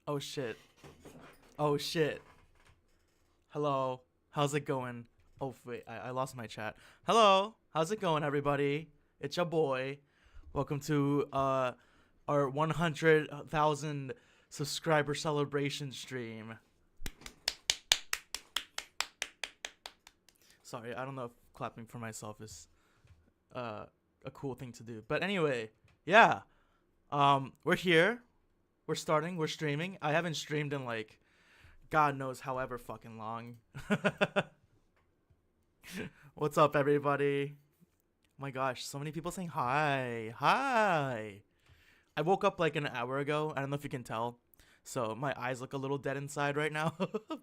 Oh shit. Oh shit. Hello. How's it going? Oh wait, I lost my chat. Hello. How's it going, everybody? It's your boy. Welcome to our 100,000 subscriber celebration stream. Sorry, I don't know if clapping for myself is a cool thing to do. But anyway, yeah. We're here. We're starting. We're streaming. I haven't streamed in like God knows however fucking long. What's up, everybody? Oh my gosh, so many people saying hi. Hi. I woke up like an hour ago. I don't know if you can tell. So my eyes look a little dead inside right now,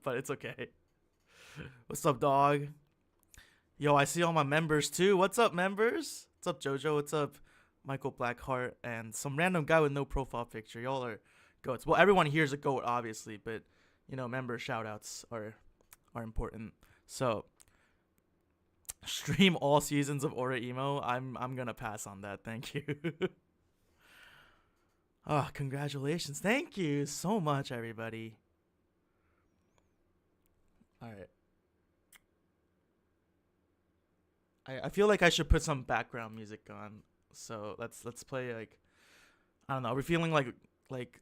but it's okay. What's up, dog? Yo, I see all my members too. What's up, members? What's up, Jojo? What's up, Michael Blackheart? And some random guy with no profile picture. Y'all are goats. Well, everyone here is a goat, obviously, but you know, member shoutouts are important. So, stream all seasons of Aura Emo. I'm gonna pass on that. Thank you. Congratulations. Thank you so much, everybody. All right. I feel like I should put some background music on. So let's play like, I don't know. Are we feeling like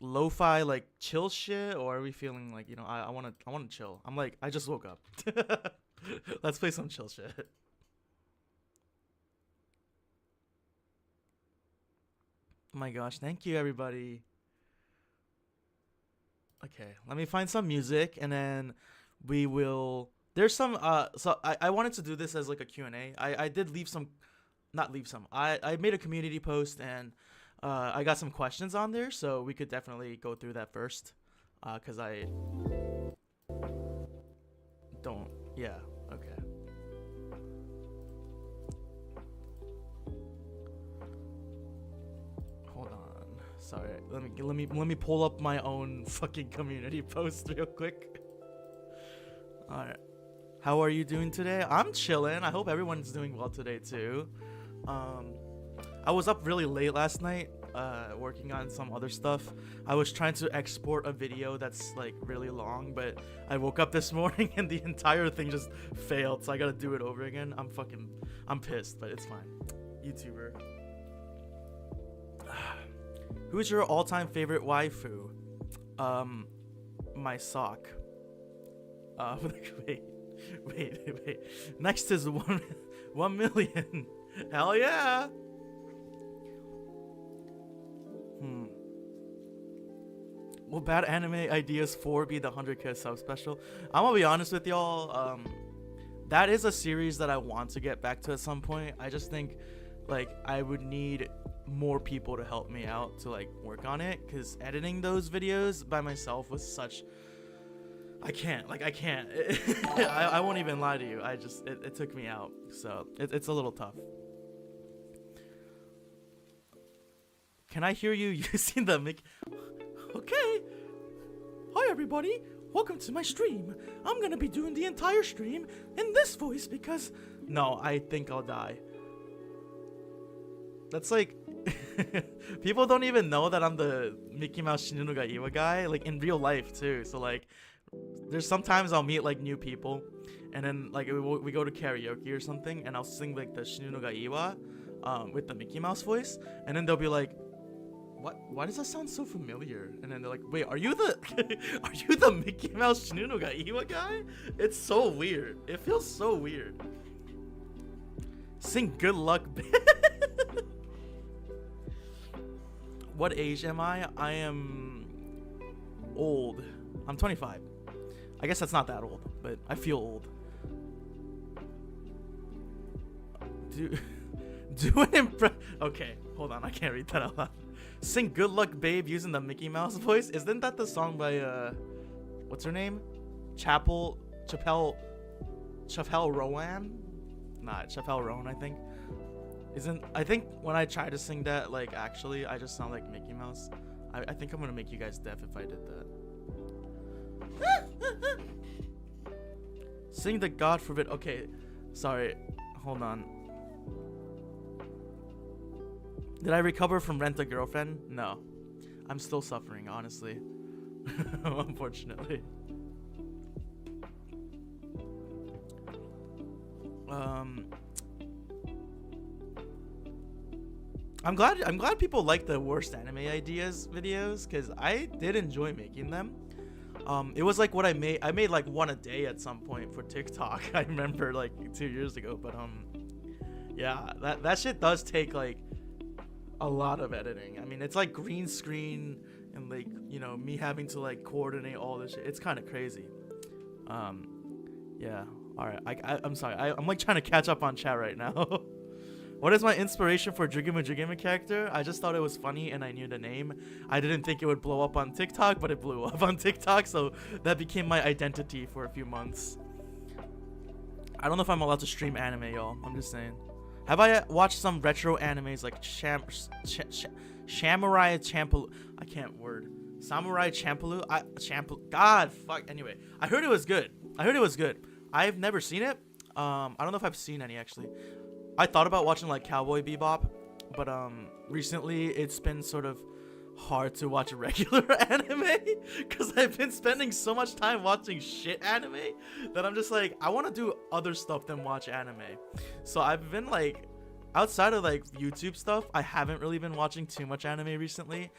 lo-fi like chill shit, or are we feeling like, you know, I wanna chill? I'm like, I just woke up. Let's play some chill shit. Oh my gosh, thank you, everybody. Okay, let me find some music, and then we will. There's some. So I wanted to do this as like a Q&A. I did leave some, not leave some. I made a community post, and I got some questions on there, so we could definitely go through that first. Cause I don't. Yeah. Okay. Hold on. Sorry. Let me pull up my own fucking community post real quick. All right. How are you doing today? I'm chilling. I hope everyone's doing well today too. I was up really late last night, working on some other stuff. I was trying to export a video that's like really long, but I woke up this morning and the entire thing just failed, so I gotta do it over again. I'm pissed, but it's fine. YouTuber. Who's your all-time favorite waifu? My sock. Wait. Next is 1 million. Hell yeah. Will bad anime ideas 4 be the 100k sub special? I'm gonna be honest with y'all. That is a series that I want to get back to at some point. I just think like I would need more people to help me out to like work on it, because editing those videos by myself was such. I can't. I won't even lie to you. It took me out. So it's a little tough. Can I hear you using the mic? Okay. Hi, everybody. Welcome to my stream. I'm going to be doing the entire stream in this voice because... No, I think I'll die. That's like... People don't even know that I'm the Mickey Mouse Shinu no ga Iwa guy, like in real life too. So like... There's sometimes I'll meet like new people, and then like we go to karaoke or something, and I'll sing like the Shinu no ga Iwa with the Mickey Mouse voice, and then they'll be like, "What? Why does that sound so familiar?" And then they're like, "Wait, are you the Mickey Mouse Shinu no ga Iwa guy?" It's so weird. It feels so weird. Sing "Good Luck." What age am I? I am old. I'm 25. I guess that's not that old, but I feel old. Do an impression. Okay, hold on. I can't read that out loud. Sing "Good Luck, Babe" using the Mickey Mouse voice. Isn't that the song by what's her name? Chappell Rowan? Not Chappell Rowan, I think. I think when I try to sing that, like actually, I just sound like Mickey Mouse. I think I'm gonna make you guys deaf if I did that. Sing the God forbid. Okay, sorry. Hold on. Did I recover from Rent a Girlfriend? No. I'm still suffering, honestly. Unfortunately. Um, I'm glad people like the worst anime ideas videos, because I did enjoy making them. It was like what I made like one a day at some point for TikTok. I remember like 2 years ago, but yeah, that shit does take like a lot of editing. I mean, it's like green screen and like, you know, me having to like coordinate all this shit. It's kind of crazy. Yeah. All right. I'm sorry. I'm like trying to catch up on chat right now. What is my inspiration for Jigima character? I just thought it was funny and I knew the name. I didn't think it would blow up on TikTok, but it blew up on TikTok, so that became my identity for a few months. I don't know if I'm allowed to stream anime, y'all. I'm just saying. Have I watched some retro animes like Samurai Champloo? I can't word. Samurai Champloo? God, fuck. Anyway, I heard it was good. I've never seen it. I don't know if I've seen any actually. I thought about watching like Cowboy Bebop, but recently it's been sort of hard to watch regular anime because I've been spending so much time watching shit anime that I'm just like, I want to do other stuff than watch anime. So I've been like, outside of like YouTube stuff, I haven't really been watching too much anime recently,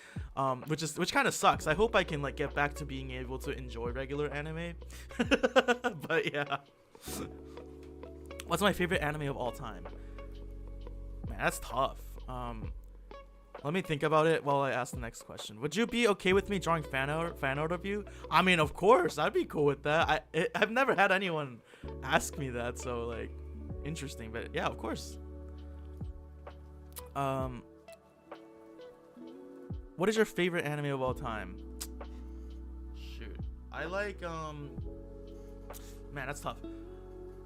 which kind of sucks. I hope I can like get back to being able to enjoy regular anime. But yeah. What's my favorite anime of all time? Man, that's tough. Let me think about it while I ask the next question. Would you be okay with me drawing fan art of you? I mean, of course, I'd be cool with that. I've never had anyone ask me that, so like, interesting. But yeah, of course. What is your favorite anime of all time? Shoot, I like man, that's tough.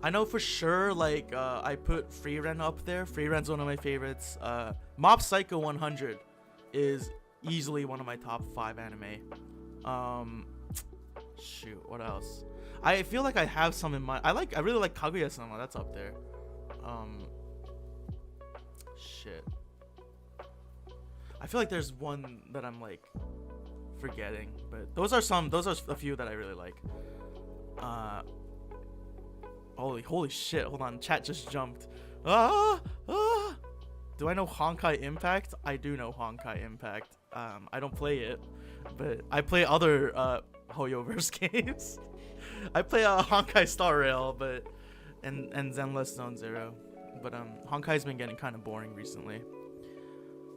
I know for sure, like, I put Free Rent up there. Free Rent's one of my favorites. Mob Psycho 100 is easily one of my top 5 anime. Shoot, what else? I feel like I have some in mind. I really like Kaguya-sama. That's up there. Shit. I feel like there's one that I'm like forgetting, but those are a few that I really like. Holy shit, hold on, chat just jumped. Do I know Honkai Impact? I do know Honkai Impact. I don't play it, but I play other Hoyoverse games. I play Honkai Star Rail, but and Zenless Zone Zero, but Honkai's been getting kind of boring recently.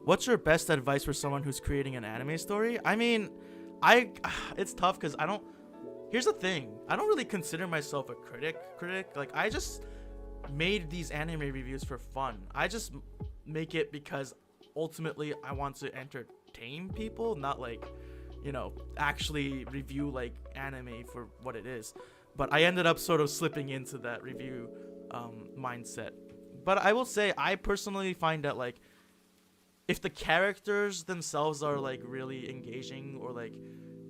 What's your best advice for someone who's creating an anime story? I mean, it's tough because I don't. Here's the thing, I don't really consider myself a critic. Like, I just made these anime reviews for fun. I just make it because ultimately I want to entertain people, not like, you know, actually review like anime for what it is. But I ended up sort of slipping into that review mindset. But I will say, I personally find that like, if the characters themselves are like really engaging, or like,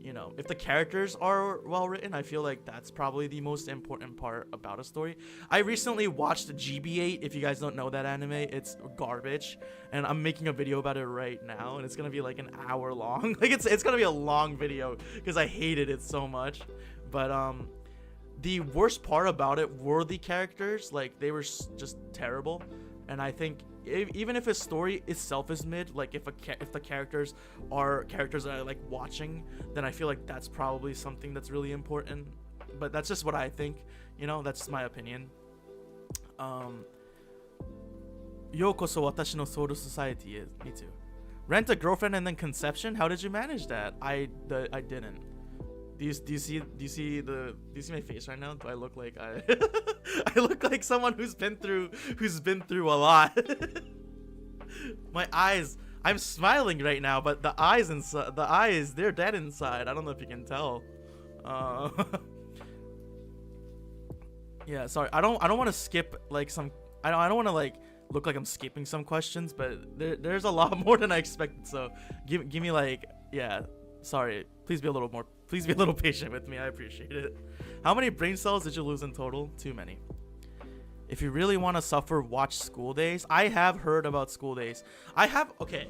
you know, if the characters are well written, I feel like that's probably the most important part about a story. I recently watched GB8. If you guys don't know that anime, it's garbage, and I'm making a video about it right now, and it's gonna be like an hour long. Like, it's gonna be a long video because I hated it so much. But the worst part about it were the characters. Like, they were just terrible, and I think even if a story itself is mid, like if the characters are characters that I like watching, then I feel like that's probably something that's really important. But that's just what I think, you know, that's my opinion. Yokoso watashi no soul society is me too. Rent a girlfriend and then conception? How did you manage that? I didn't. Do you see my face right now? Do I look like I look like someone who's been through a lot? My eyes, I'm smiling right now, but the eyes, they're dead inside. I don't know if you can tell. Yeah, sorry. I don't want to skip like some. I don't want to like look like I'm skipping some questions, but there's a lot more than I expected. So give me like, yeah. Sorry. Please be a little patient with me. I appreciate it. How many brain cells did you lose in total? Too many. If you really want to suffer, watch School Days. I have heard about School Days. Okay.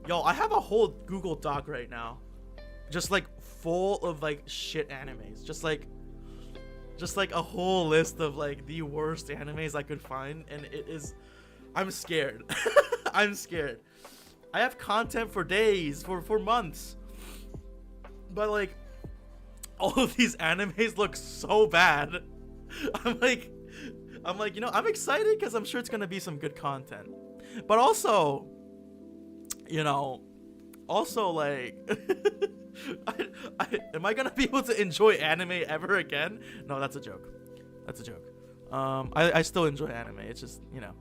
Yo, I have a whole Google Doc right now just like full of like shit animes, just like a whole list of like the worst animes I could find, and it is, I'm scared. I'm scared. I have content for days, for months, but like all of these animes look so bad. I'm like, you know, I'm excited because I'm sure it's gonna be some good content, but also, you know, also like, am I gonna be able to enjoy anime ever again? No, that's a joke. That's a joke. I still enjoy anime. It's just, you know,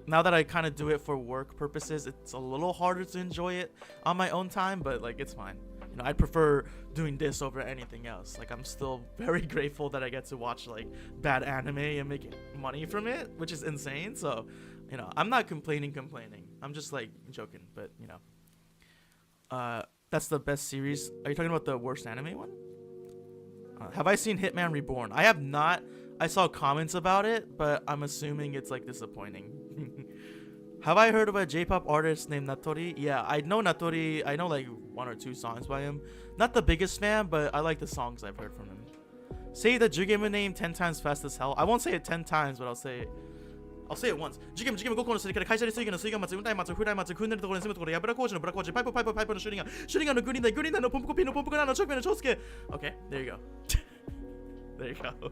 now that I kind of do it for work purposes, it's a little harder to enjoy it on my own time, but like it's fine. You know, I'd prefer doing this over anything else. Like I'm still very grateful that I get to watch like bad anime and make money from it, which is insane. So, you know, I'm not complaining. I'm just like joking, but you know, that's the best series. Are you talking about the worst anime one? Have I seen Hitman Reborn? I have not. I saw comments about it, but I'm assuming it's like disappointing. Have I heard of a J-pop artist named Natori? Yeah, I know Natori. I know like 1 or 2 songs by him. Not the biggest fan, but I like the songs I've heard from him. Say the Jugemu name 10 times fast as hell. I won't say it 10 times, but I'll say it once. Jugemu 5個のすりから会社で水魚の水魚松、雲台松、風来松、組んでるところに住むところ、油工事のブラ工事、パイプのシュリガンのグリーン台のポンプコピーのポンプクラーの直面の長介。Okay, there you go. There you go.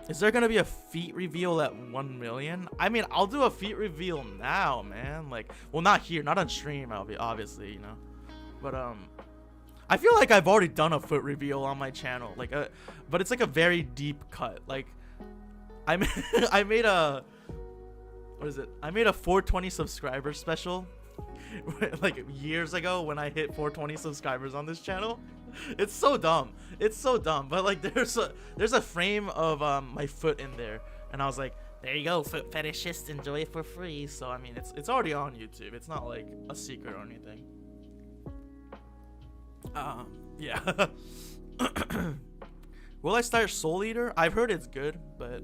Is there gonna be a feat reveal at 1 million? I mean, I'll do a feat reveal now, man. Like, well, not here, not on stream, I'll be obviously, you know. But I feel like I've already done a foot reveal on my channel, like but it's like a very deep cut. Like, I made a, what is it? I made a 420 subscriber special, like years ago when I hit 420 subscribers on this channel. It's so dumb. It's so dumb. But like, there's a frame of my foot in there, and I was like, there you go, foot fetishist, enjoy it for free. So I mean, it's already on YouTube. It's not like a secret or anything. Yeah. Will I start Soul Eater? I've heard it's good, but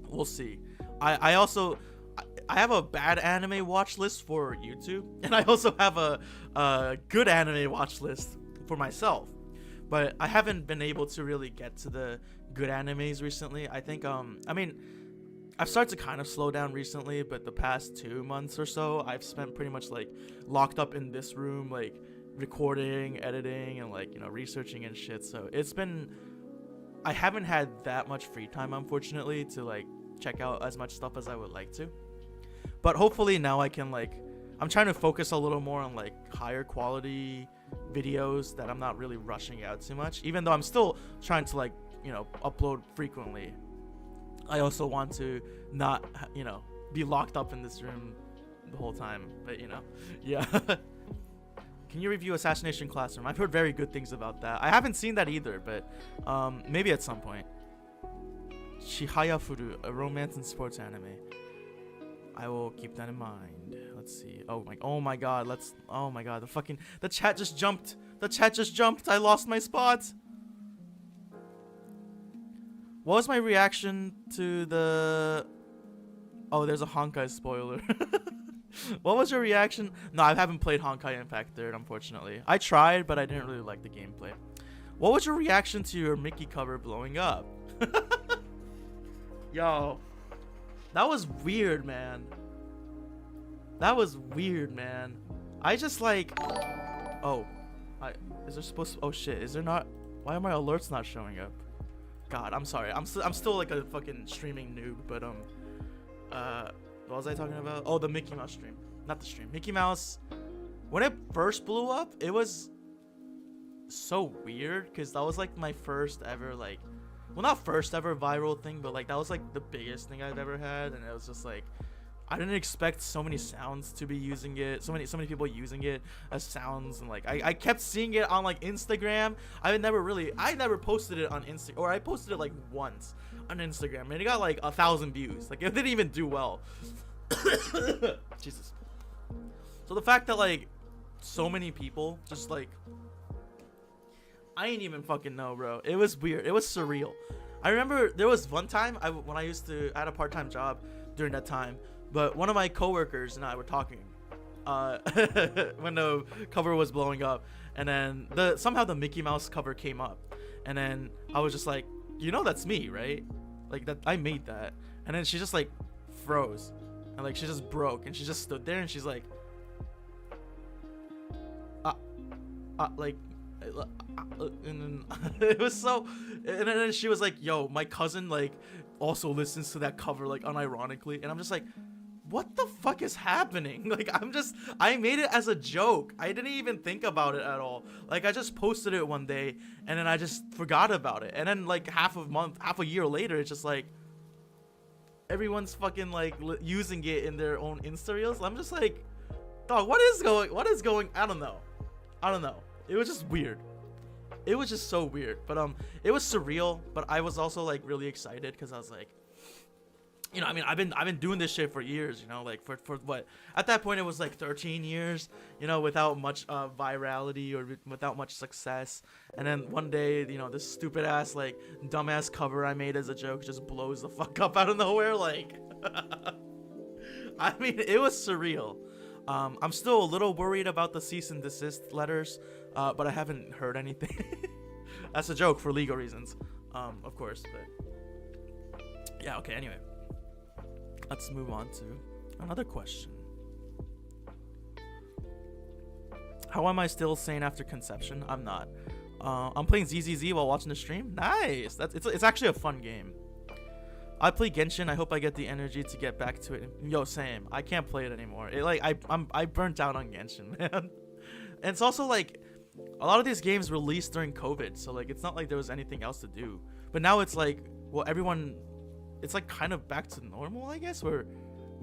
we'll see. I also have a bad anime watch list for YouTube, and I also have a good anime watch list for myself, but I haven't been able to really get to the good animes recently. I think I mean, I've started to kind of slow down recently, but the past 2 months or so I've spent pretty much like locked up in this room, like recording, editing, and like, you know, researching and shit. So it's been, I haven't had that much free time, unfortunately, to like check out as much stuff as I would like to. But hopefully now I can, like, I'm trying to focus a little more on like higher quality videos that I'm not really rushing out too much, even though I'm still trying to, like, you know, upload frequently. I also want to not, you know, be locked up in this room the whole time, but you know, yeah. Can you review Assassination Classroom? I've heard very good things about that. I haven't seen that either, but maybe at some point. Chihaya Furu, a romance and sports anime. I will keep that in mind. Let's see. Oh my god, oh my god, the chat just jumped. The chat just jumped. I lost my spot. What was my reaction to the... Oh, there's a Honkai spoiler. What was your reaction? No, I haven't played Honkai Impact 3rd, unfortunately. I tried, but I didn't really like the gameplay. What was your reaction to your Mickey cover blowing up? Yo, that was weird, man. That was weird, man. I just like... Oh, is there supposed to... Oh shit, is there not... Why are my alerts not showing up? God, I'm sorry. I'm still like a fucking streaming noob, but what was I talking about? Oh, the Mickey Mouse stream. Not the stream. Mickey Mouse, when it first blew up, it was so weird because that was like my first ever, like, well, not first ever viral thing, but like that was like the biggest thing I've ever had, and it was just like, I didn't expect so many sounds to be using it, so many people using it as sounds, and like I kept seeing it on like Instagram. I never posted it on Instagram, or I posted it like once on Instagram, and it got like 1,000 views. Like, it didn't even do well. Jesus. So the fact that like so many people just like, I ain't even fucking know, bro. It was weird. It was surreal. I remember there was one time I had a part-time job during that time. But one of my coworkers and I were talking when the cover was blowing up, and then somehow the Mickey Mouse cover came up, and then I was just like, you know, that's me, right? Like, that I made that. And then she just like froze, and like she just broke, and she just stood there, and she's like, like, and then it was so, and then she was like, yo, my cousin like also listens to that cover, like, unironically. And I'm just like, what the fuck is happening? Like, I made it as a joke. I didn't even think about it at all. Like, I just posted it one day, and then I just forgot about it. And then like half a year later, it's just like everyone's fucking like using it in their own Insta reels. I'm just like, dog, what is going? I don't know. It was just weird. It was just so weird. But it was surreal. But I was also like really excited because I was like, you know, I mean, I've been doing this shit for years, you know, like for what, at that point it was like 13 years, you know, without much virality or without much success. And then one day, you know, this stupid ass like dumbass cover I made as a joke just blows the fuck up out of nowhere. Like, I mean, it was surreal. I'm still a little worried about the cease and desist letters, but I haven't heard anything. That's a joke for legal reasons, of course. But yeah, okay. Anyway, let's move on to another question. How am I still sane after conception? I'm not. I'm playing ZZZ while watching the stream. Nice. It's actually a fun game. I play Genshin. I hope I get the energy to get back to it. Yo, same. I can't play it anymore. I burnt out on Genshin, man. And it's also like a lot of these games released during COVID, so like it's not like there was anything else to do. But now it's like, well, everyone, it's like kind of back to normal, I guess. We're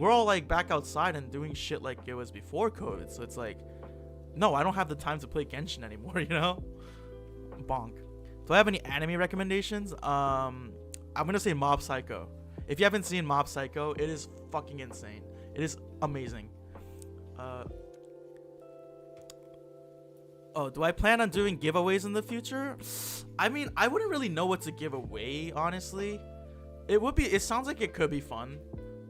all like back outside and doing shit like it was before COVID. So it's like, no, I don't have the time to play Genshin anymore, you know? Bonk. Do I have any anime recommendations? I'm gonna say Mob Psycho. If you haven't seen Mob Psycho, it is fucking insane. It is amazing. Oh, do I plan on doing giveaways in the future? I mean, I wouldn't really know what to give away, honestly. It sounds like it could be fun.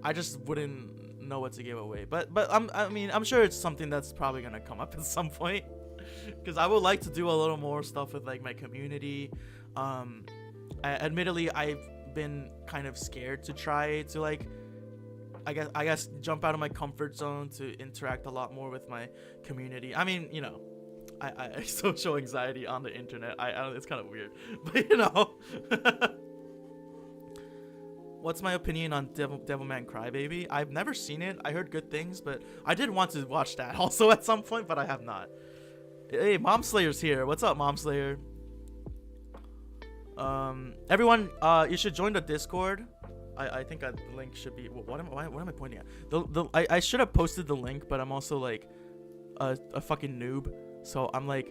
I just wouldn't know what to give away. But I'm sure it's something that's probably gonna come up at some point. Because I would like to do a little more stuff with like my community. Admittedly, I've been kind of scared to try to like, I guess jump out of my comfort zone to interact a lot more with my community. I mean, you know, I social anxiety on the internet. It's kind of weird, but you know. What's my opinion on Devilman Crybaby? I've never seen it. I heard good things, but I did want to watch that also at some point, but I have not. Hey, Mom Slayer's here. What's up, Mom Slayer? Everyone, you should join the Discord. I think the link should be. What am I pointing at? I should have posted the link, but I'm also like a fucking noob, so I'm like,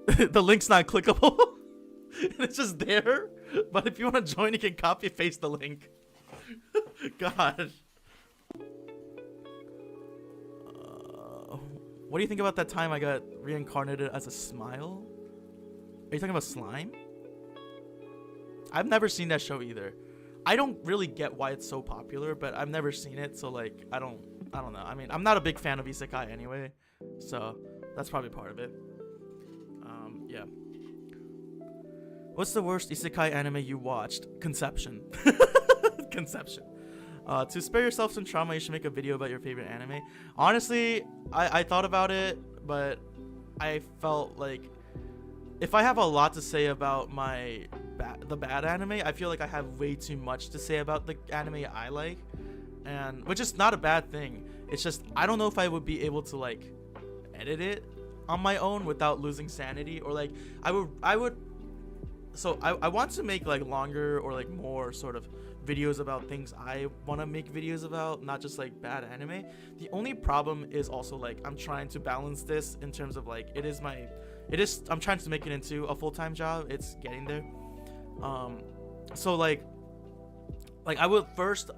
the link's not clickable. It's just there. But if you want to join, you can copy paste the link. God. What do you think about that time I got reincarnated as a smile? Are you talking about slime? I've never seen that show either. I don't really get why it's so popular, but I've never seen it, so like I don't know. I mean, I'm not a big fan of isekai anyway, so that's probably part of it. Yeah. What's the worst isekai anime you watched? Conception. Conception. To spare yourself some trauma, you should make a video about your favorite anime. Honestly, I thought about it, but I felt like if I have a lot to say about the bad anime, I feel like I have way too much to say about the anime I like, and which is not a bad thing. It's just I don't know if I would be able to like edit it on my own without losing sanity, or like I would. So I want to make like longer or like more sort of videos about things I want to make videos about, not just like bad anime. The only problem is also like I'm trying to balance this in terms of like I'm trying to make it into a full-time job. It's getting there. So like I would first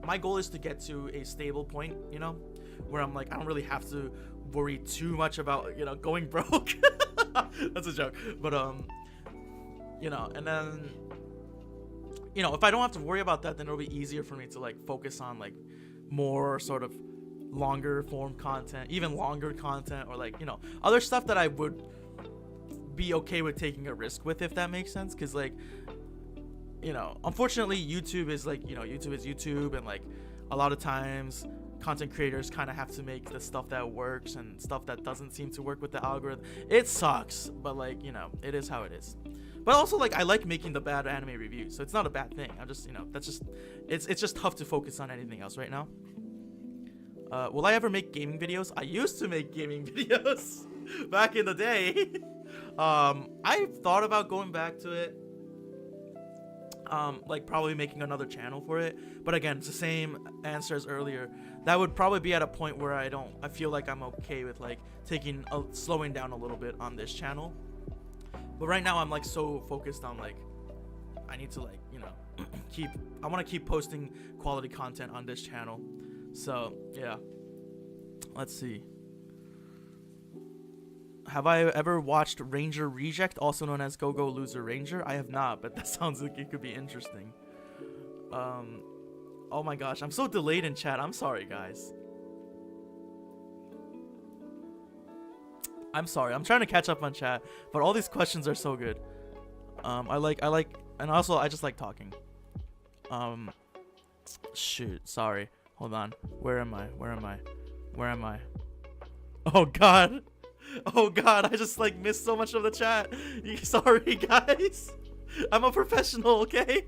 my goal is to get to a stable point, you know, where I'm like I don't really have to worry too much about, you know, going broke. That's a joke, but you know, and then you know, if I don't have to worry about that, then it'll be easier for me to like focus on like more sort of longer form content, even longer content, or like, you know, other stuff that I would be okay with taking a risk with, if that makes sense. Because like, you know, unfortunately YouTube is like, you know, YouTube is YouTube, and like a lot of times content creators kind of have to make the stuff that works and stuff that doesn't seem to work with the algorithm. It sucks, but like, you know, it is how it is. But also, like, I like making the bad anime reviews, so it's not a bad thing. I'm just, you know, that's just, it's just tough to focus on anything else right now. Will I ever make gaming videos? I used to make gaming videos back in the day. I've thought about going back to it. Like probably making another channel for it. But again, it's the same answer as earlier. That would probably be at a point where I feel like I'm okay with like slowing down a little bit on this channel. But right now I'm like so focused on like, I need to like, you know, I want to keep posting quality content on this channel. So yeah, let's see. Have I ever watched Ranger Reject, also known as Go Go Loser Ranger? I have not, but that sounds like it could be interesting. Oh my gosh, I'm so delayed in chat. I'm sorry, guys. I'm sorry. I'm trying to catch up on chat, but all these questions are so good. I like, and also I just like talking. Shoot, sorry. Hold on. Where am I? Oh god. Oh god, I just like missed so much of the chat. Sorry guys. I'm a professional, okay?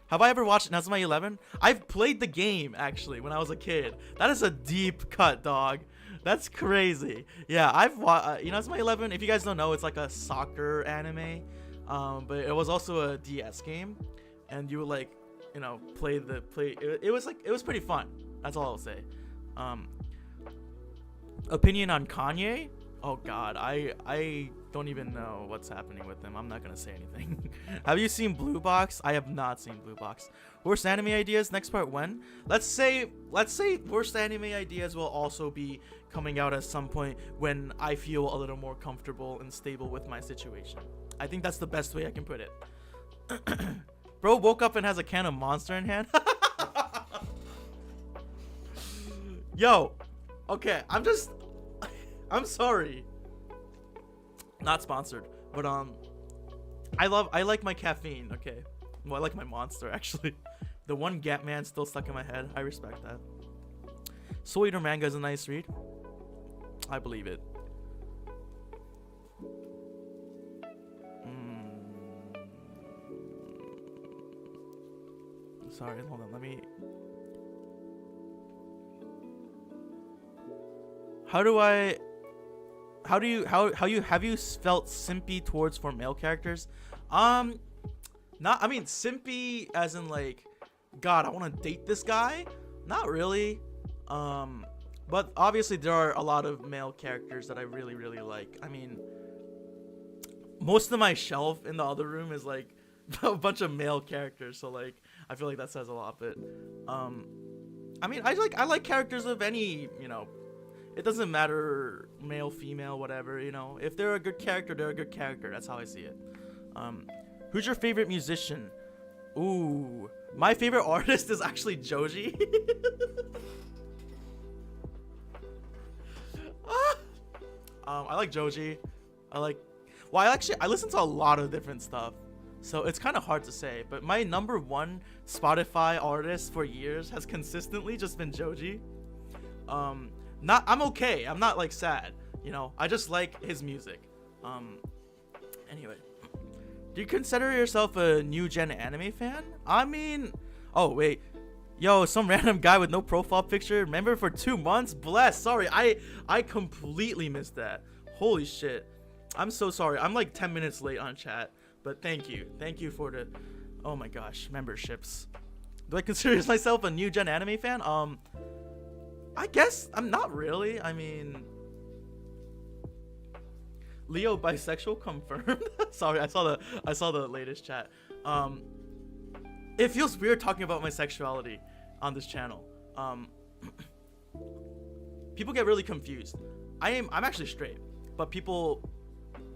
Have I ever watched Nezma 11? I've played the game actually when I was a kid. That is a deep cut, dog. That's crazy. Yeah, I've watched Nezma 11. If you guys don't know, it's like a soccer anime. But it was also a DS game, and you would like, you know, play. It was pretty fun. That's all I'll say. Opinion on Kanye? Oh god, I don't even know what's happening with him. I'm not gonna say anything. Have you seen Blue Box? I have not seen Blue Box. Worst anime ideas, next part when? Let's say worst anime ideas will also be coming out at some point when I feel a little more comfortable and stable with my situation. I think that's the best way I can put it. Bro woke up and has a can of Monster in hand. Yo, okay, I'm sorry. Not sponsored, but I like my caffeine, okay? Well, I like my Monster actually. The one Gap Man still stuck in my head. I respect that. Soul Eater manga is a nice read. I believe it. Sorry, hold on, let me. Have you felt simpy towards for male characters? I mean simpy as in like, God, I want to date this guy? Not really. But obviously there are a lot of male characters that I really, really like. I mean, most of my shelf in the other room is like a bunch of male characters, so like I feel like that says a lot. But I mean, I like characters of any, you know, it doesn't matter, male, female, whatever, you know. If they're a good character, they're a good character. That's how I see it. Who's your favorite musician? Ooh, my favorite artist is actually Joji. I like Joji. I listen to a lot of different stuff, so it's kind of hard to say. But my number one Spotify artist for years has consistently just been Joji. I'm okay. I'm not like sad, you know. I just like his music. Anyway, do you consider yourself a new gen anime fan? I mean, oh wait, yo, some random guy with no profile picture. Remember for 2 months? Bless. Sorry, I completely missed that. Holy shit. I'm so sorry. I'm like 10 minutes late on chat, but thank you for the, oh my gosh, memberships. Do I consider myself a new gen anime fan? I guess I'm not really. I mean, Leo bisexual confirmed. Sorry, I saw the latest chat. It feels weird talking about my sexuality on this channel. People get really confused. I'm actually straight, but people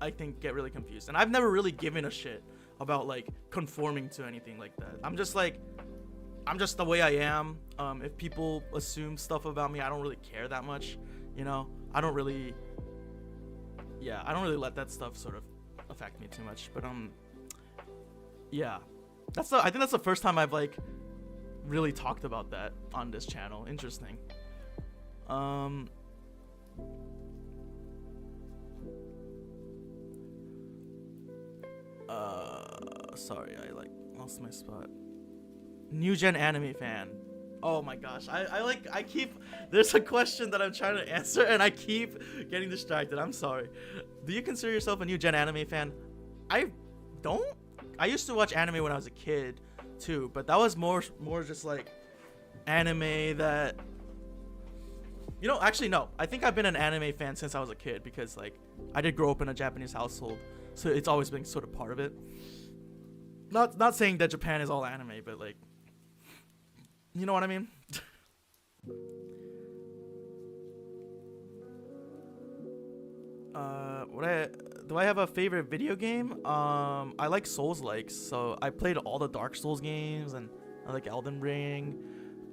I think get really confused, and I've never really given a shit about like conforming to anything like that. I'm just the way I am. If people assume stuff about me, I don't really care that much, you know. I don't really let that stuff sort of affect me too much. But yeah, I think that's the first time I've like really talked about that on this channel. Interesting. Sorry, I like lost my spot. New gen anime fan. Oh my gosh, I keep, there's a question that I'm trying to answer and I keep getting distracted. I'm sorry. Do you consider yourself a new gen anime fan? I don't. I used to watch anime when I was a kid too, but that was more just like anime that, you know, actually no, I think I've been an anime fan since I was a kid, because like I did grow up in a Japanese household, so it's always been sort of part of it. Not saying that Japan is all anime, but like, you know what I mean? Do I have a favorite video game? I like Souls-likes, so I played all the Dark Souls games, and I like Elden Ring.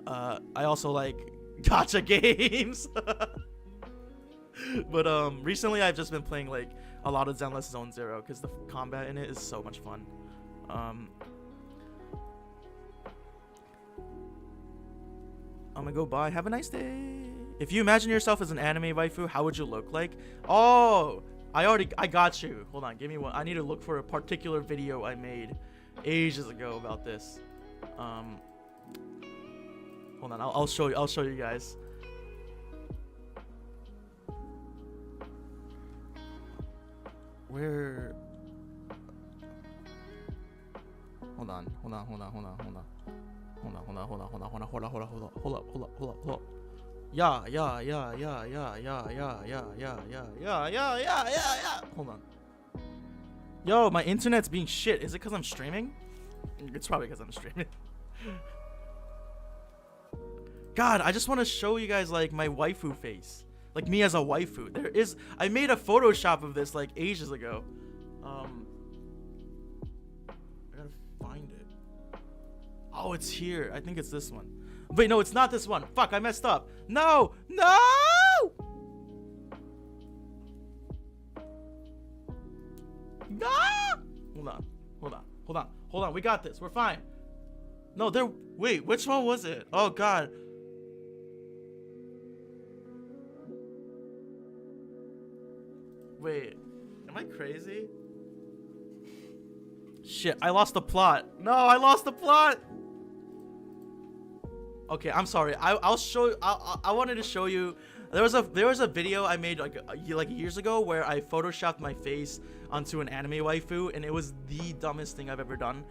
I also like gacha games. But recently I've just been playing like a lot of Zenless Zone Zero, because the combat in it is so much fun. I'm gonna go bye. Have a nice day. If you imagine yourself as an anime waifu, how would you look like? Oh, I got you. Hold on, give me one. I need to look for a particular video I made ages ago about this. Hold on, I'll show you guys. Where? Hold on. Yeah. Hold on. Yo, my internet's being shit. Is it because I'm streaming? It's probably because I'm streaming. God, I just want to show you guys like my waifu face. Like me as a waifu. I made a Photoshop of this like ages ago. I gotta find it. Oh, it's here. I think it's this one. Wait, no, it's not this one. Fuck, I messed up. No! Hold on. We got this. We're fine. No, wait, which one was it? Oh, God. Wait, am I crazy? Shit, I lost the plot. No, I lost the plot. Okay, I'm sorry. I'll show. I wanted to show you. There was a video I made like years ago where I photoshopped my face onto an anime waifu, and it was the dumbest thing I've ever done.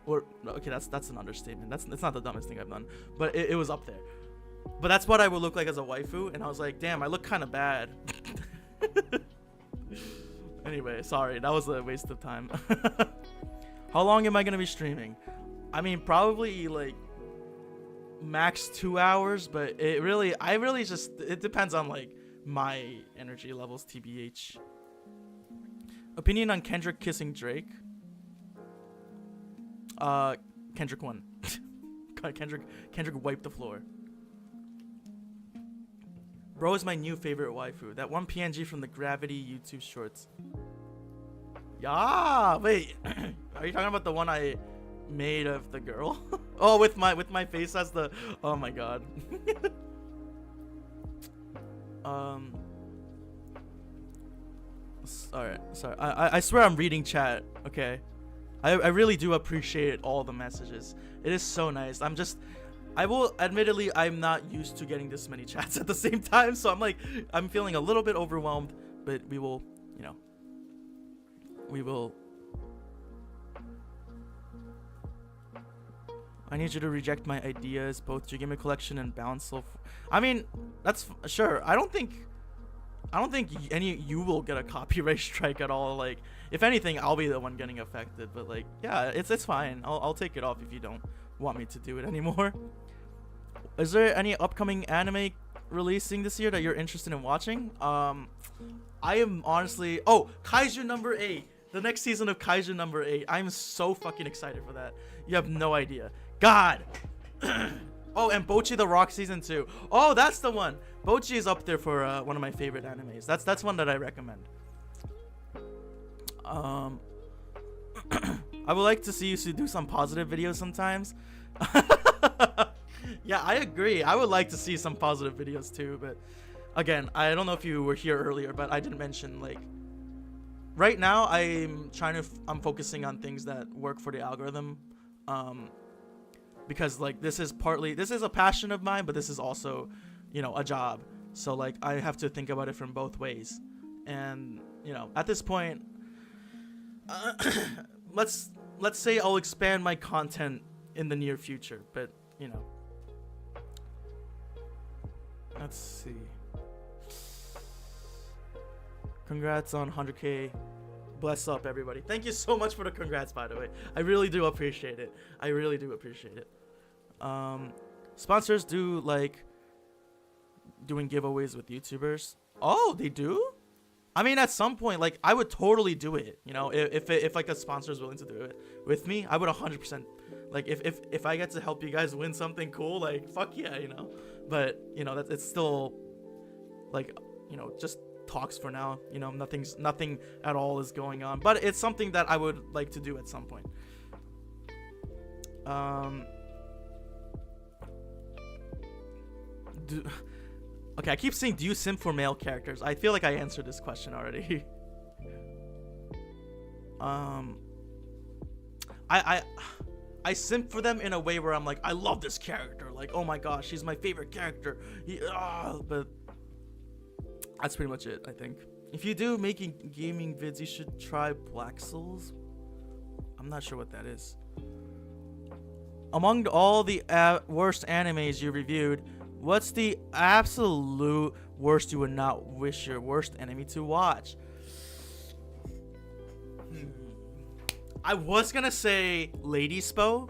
Okay, that's an understatement. It's not the dumbest thing I've done, but it was up there. But that's what I would look like as a waifu, and I was like, damn, I look kind of bad. Anyway, sorry, that was a waste of time. How long am I gonna be streaming? I mean, probably like max 2 hours, but it depends on like my energy levels, tbh. Opinion on Kendrick kissing Drake? Kendrick won. Kendrick wiped the floor. Bro is my new favorite waifu. That one PNG from the Gravity YouTube shorts. Yeah, wait. Are you talking about the one I made of the girl? Oh, with my face as the. Oh my god. Sorry. I swear I'm reading chat. Okay. I really do appreciate all the messages. It is so nice. Admittedly, I'm not used to getting this many chats at the same time, so I'm feeling a little bit overwhelmed, but we will. I need you to reject my ideas, both Jigame Collection and Bounce. I mean, that's sure. I don't think any you will get a copyright strike at all. Like, if anything, I'll be the one getting affected. But like, yeah, it's fine. I'll take it off if you don't want me to do it anymore. Is there any upcoming anime releasing this year that you're interested in watching? I am honestly. Oh, Kaiju number 8. The next season of Kaiju number 8. I'm so fucking excited for that. You have no idea. God. Oh, and Bocchi the Rock season 2. Oh, that's the one. Bocchi is up there for one of my favorite animes. That's one that I recommend. I would like to see you do some positive videos sometimes. Yeah, I agree. I would like to see some positive videos too, but again, I don't know if you were here earlier, but I didn't mention, like, right now I'm focusing on things that work for the algorithm, because like this is a passion of mine, but this is also, you know, a job. So like I have to think about it from both ways, and you know, at this point, let's say I'll expand my content in the near future, but you know, let's see. Congrats on 100K. Bless up, everybody. Thank you so much for the congrats, by the way. I really do appreciate it. I really do appreciate it. Sponsors do like doing giveaways with YouTubers. Oh, they do? I mean, at some point, like, I would totally do it. You know, if like a sponsor is willing to do it with me, I would 100%. Like, if I get to help you guys win something cool, like, fuck yeah, you know. But you know, it's still like, you know, just talks for now. You know, nothing at all is going on, but it's something that I would like to do at some point. Okay, I keep saying, do you simp for male characters? I feel like I answered this question already. I simp for them in a way where I'm like, I love this character, like, oh my gosh, he's my favorite character. But that's pretty much it, I think. If you do making gaming vids, you should try Black Souls. I'm not sure what that is. Among all the worst animes you reviewed, what's the absolute worst you would not wish your worst enemy to watch? I was gonna say Lady Spo.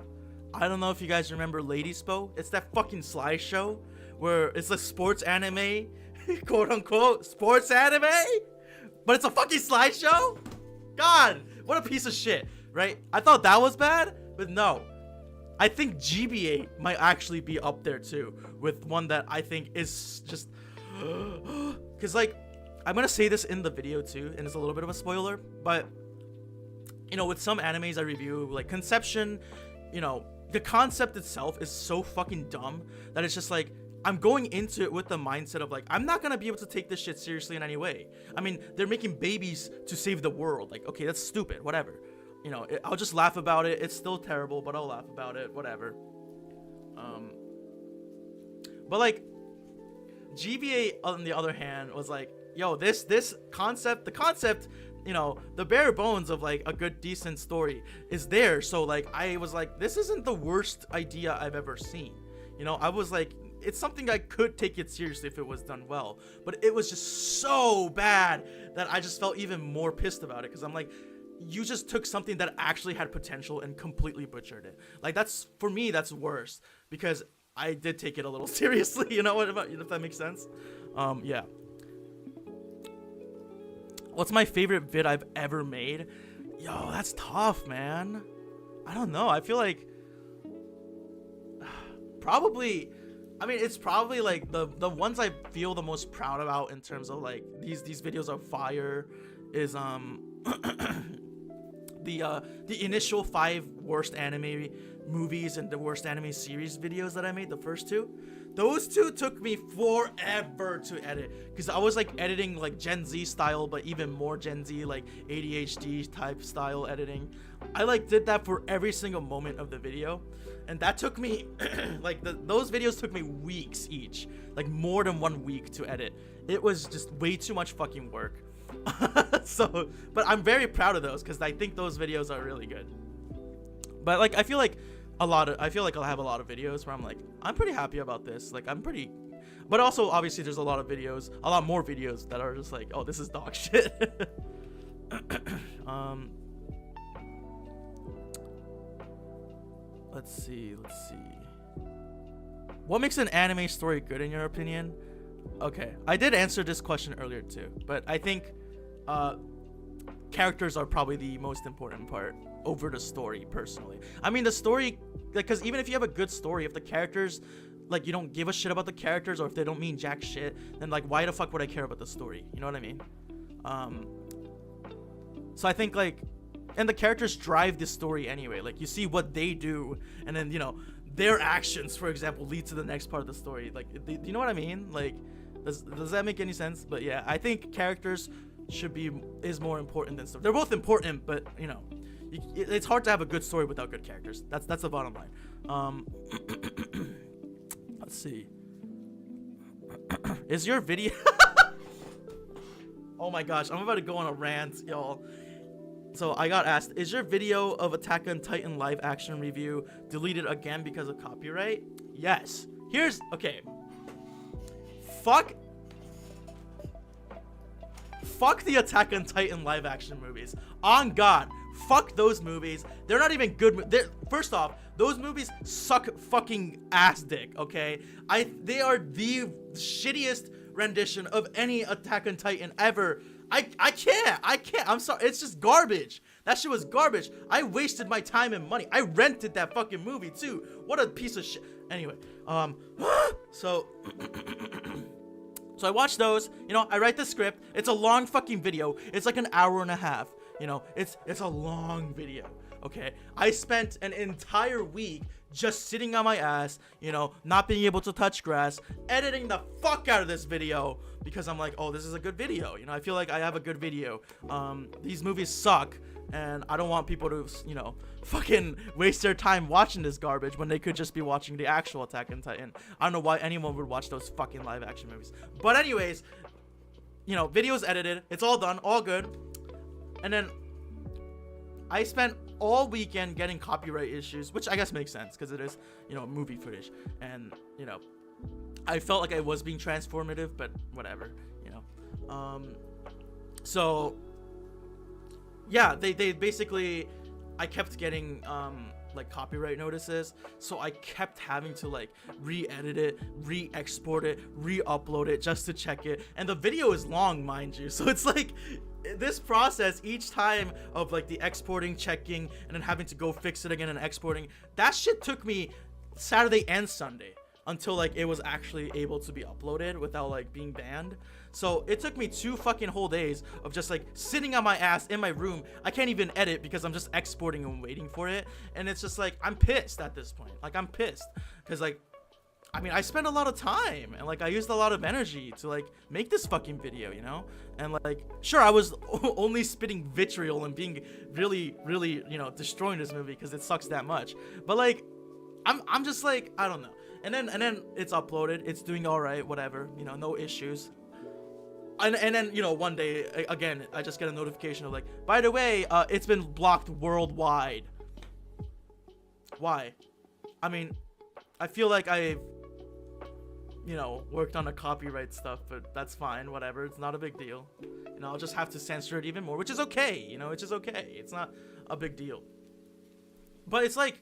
I don't know if you guys remember Lady Spo. It's that fucking slideshow where it's a sports anime, quote unquote, sports anime, but it's a fucking slideshow? God, what a piece of shit, right? I thought that was bad, but no. I think GBA might actually be up there too, with one that I think is just, because like, I'm gonna say this in the video too, and it's a little bit of a spoiler, but you know, with some animes I review, like Conception, you know, the concept itself is so fucking dumb that it's just like, I'm going into it with the mindset of like, I'm not gonna be able to take this shit seriously in any way. I mean, they're making babies to save the world. Like, okay, that's stupid, whatever. You know, I'll just laugh about it. It's still terrible, but I'll laugh about it, whatever. But like, GBA on the other hand was like, yo, this concept, the concept, you know, the bare bones of like a good decent story is there. So like, I was like, this isn't the worst idea I've ever seen. You know, I was like, it's something I could take it seriously if it was done well, but it was just so bad that I just felt even more pissed about it, because I'm like, you just took something that actually had potential and completely butchered it. Like, that's, for me, that's worse, because I did take it a little seriously, you know what, if that makes sense. Yeah. What's my favorite vid I've ever made? Yo, that's tough, man. I don't know. I feel like probably, I mean, it's probably like the ones I feel the most proud about in terms of like these videos are fire is the initial 5 worst anime movies and the worst anime series videos that I made, the first 2. Those 2 took me forever to edit, because I was like editing like Gen Z style, but even more Gen Z, like ADHD type style editing. I like did that for every single moment of the video, and that took me like those videos took me weeks each, like more than 1 week to edit. It was just way too much fucking work. So, but I'm very proud of those because I think those videos are really good. But like, I feel like I'll have a lot of videos where I'm like, I'm pretty happy about this. Like, I'm pretty, but also obviously there's a lot more videos that are just like, oh, this is dog shit. Let's see. What makes an anime story good in your opinion? Okay, I did answer this question earlier too, but I think characters are probably the most important part over the story, personally. I mean, the story, because even if you have a good story, if the characters, like, you don't give a shit about the characters, or if they don't mean jack shit, then, like, why the fuck would I care about the story? You know what I mean? So I think, like, and the characters drive the story anyway. Like, you see what they do, and then, you know, their actions, for example, lead to the next part of the story. Like, you know what I mean? Like, does that make any sense? But yeah, I think characters is more important than stuff. They're both important, but, you know, it's hard to have a good story without good characters. That's the bottom line. Let's see. Is your video... Oh my gosh, I'm about to go on a rant, y'all. So I got asked, is your video of Attack on Titan live action review deleted again because of copyright? Yes. Okay. Fuck the Attack on Titan live action movies. On God. Fuck those movies. They're not even good. First off, those movies suck fucking ass dick, okay? They are the shittiest rendition of any Attack on Titan ever. I can't. I'm sorry. It's just garbage. That shit was garbage. I wasted my time and money. I rented that fucking movie too. What a piece of shit. Anyway, so I watched those. You know, I write the script. It's a long fucking video. It's like an hour and a half. You know, it's a long video. Okay, I spent an entire week just sitting on my ass, you know, not being able to touch grass, editing the fuck out of this video because I'm like, oh, this is a good video. You know, I feel like I have a good video. These movies suck, and I don't want people to, you know, fucking waste their time watching this garbage when they could just be watching the actual Attack on Titan. I don't know why anyone would watch those fucking live action movies. But anyways, you know, video's edited. It's all done, all good. And then I spent all weekend getting copyright issues, which I guess makes sense because it is, you know, movie footage. And, you know, I felt like I was being transformative, but whatever, you know. So yeah, they basically, I kept getting like copyright notices, so I kept having to like re-edit it, re-export it, re-upload it just to check it. And the video is long, mind you, so it's like this process each time of like the exporting, checking, and then having to go fix it again and exporting. That shit took me Saturday and Sunday until like it was actually able to be uploaded without like being banned. So it took me 2 fucking whole days of just like sitting on my ass in my room. I can't even edit because I'm just exporting and waiting for it. And it's just like, I'm pissed at this point. Like, I'm pissed because like, I mean, I spent a lot of time and like I used a lot of energy to like make this fucking video, you know? And like, sure, I was only spitting vitriol and being really, really, you know, destroying this movie because it sucks that much. But like, I'm just like, I don't know. And then it's uploaded. It's doing all right, whatever, you know, no issues. And then, you know, one day, again, I just get a notification of like, by the way, it's been blocked worldwide. Why? I mean, I feel like I've, you know, worked on the copyright stuff, but that's fine, whatever. It's not a big deal. You know, I'll just have to censor it even more, which is okay. You know, it's just okay. It's not a big deal. But it's like,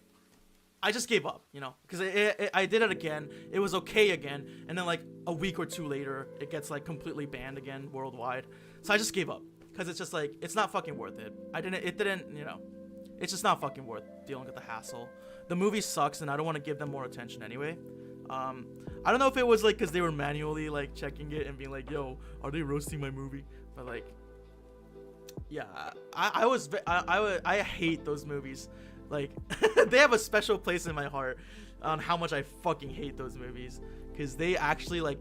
I just gave up, you know, because I did it again. It was okay again. And then like a week or 2 later, it gets like completely banned again worldwide. So I just gave up because it's just like, it's not fucking worth it. It didn't, you know, it's just not fucking worth dealing with the hassle. The movie sucks and I don't want to give them more attention anyway. I don't know if it was like because they were manually like checking it and being like, yo, are they roasting my movie? But like, yeah, I hate those movies. Like, they have a special place in my heart on how much I fucking hate those movies. Because they actually, like,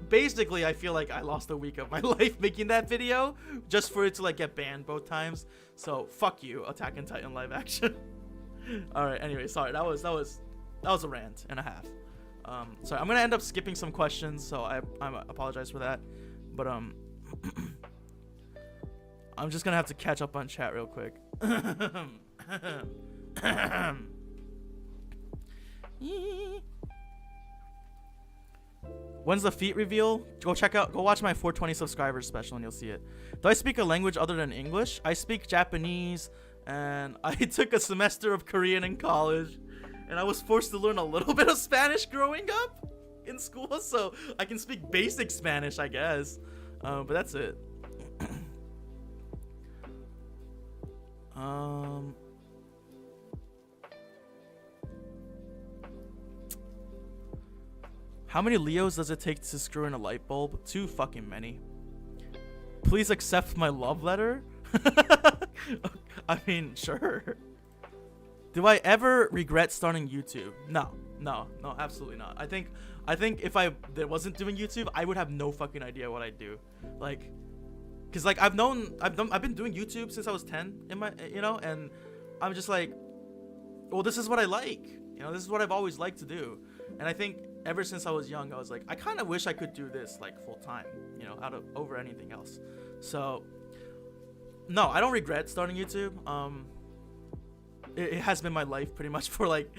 basically, I feel like I lost a week of my life making that video just for it to, like, get banned both times. So, fuck you, Attack on Titan live action. Alright, anyway, sorry, that was a rant and a half. Sorry, I'm gonna end up skipping some questions, so I apologize for that. But, I'm just gonna have to catch up on chat real quick. When's the feat reveal? Go watch my 420 subscribers special and you'll see it. Do I speak a language other than English? I speak Japanese and I took a semester of Korean in college and I was forced to learn a little bit of Spanish growing up in school, so I can speak basic Spanish, I guess. But that's it. Um. How many Leos does it take to screw in a light bulb? Too fucking many. Please accept my love letter? I mean, sure. Do I ever regret starting YouTube? No, absolutely not. I think if I wasn't doing YouTube, I would have no fucking idea what I'd do. Like, cause like I've been doing YouTube since I was 10 in my, and I'm just like, well, this is what I like. This is what I've always liked to do. And I think ever since I was young, I was like, I kind of wish I could do this like full time, over anything else. So, no, I don't regret starting YouTube. It has been my life pretty much for like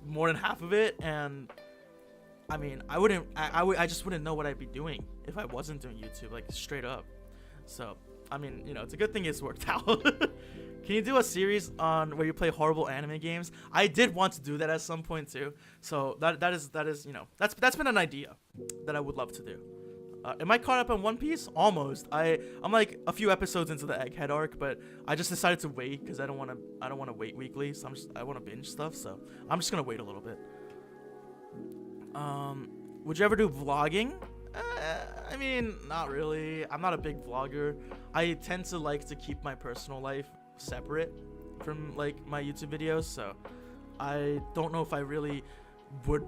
more than half of it, and I mean, I just wouldn't know what I'd be doing if I wasn't doing YouTube, like straight up. So, I mean, it's a good thing it's worked out. Can you do a series on where you play horrible anime games? I did want to do that at some point too. So that is that's been an idea that I would love to do. Am I caught up on One Piece? Almost. I'm like a few episodes into the Egghead arc, but I just decided to wait because I don't want to wait weekly. So I want to binge stuff. So I'm just gonna wait a little bit. Would you ever do vlogging? I mean, not really. I'm not a big vlogger. I tend to like to keep my personal life separate from like my YouTube videos, so I don't know if I really would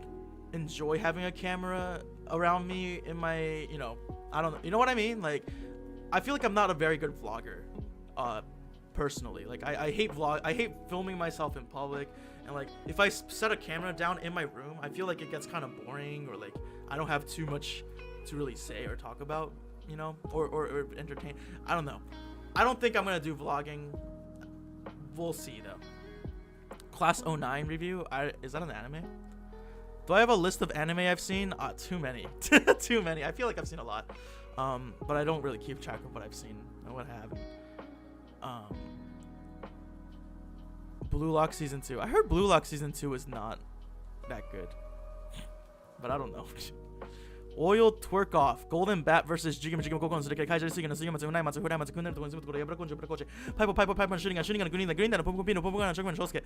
enjoy having a camera around me in my, I don't know, you know what I mean? Like, I feel like I'm not a very good vlogger, personally. Like, I hate filming myself in public, and like, if I set a camera down in my room, I feel like it gets kind of boring, or like, I don't have too much to really say or talk about, or entertain. I don't know. I don't think I'm gonna do vlogging. We'll see though. Class 09 review. Is that an anime? Do I have a list of anime I've seen? Too many. Too many. I feel like I've seen a lot. But I don't really keep track of what I've seen and what I haven't. Blue Lock season 2. I heard Blue Lock season 2 is not that good. But I don't know. Oil twerk off. Golden Bat versus Jigam Kokon. So the Kaija Sigan, Sigama, Tunai, Matsuhura, Matsukunan, Pipe, shooting, and green, the green, and Pupino, Pupuna, Chokman, Shosuke.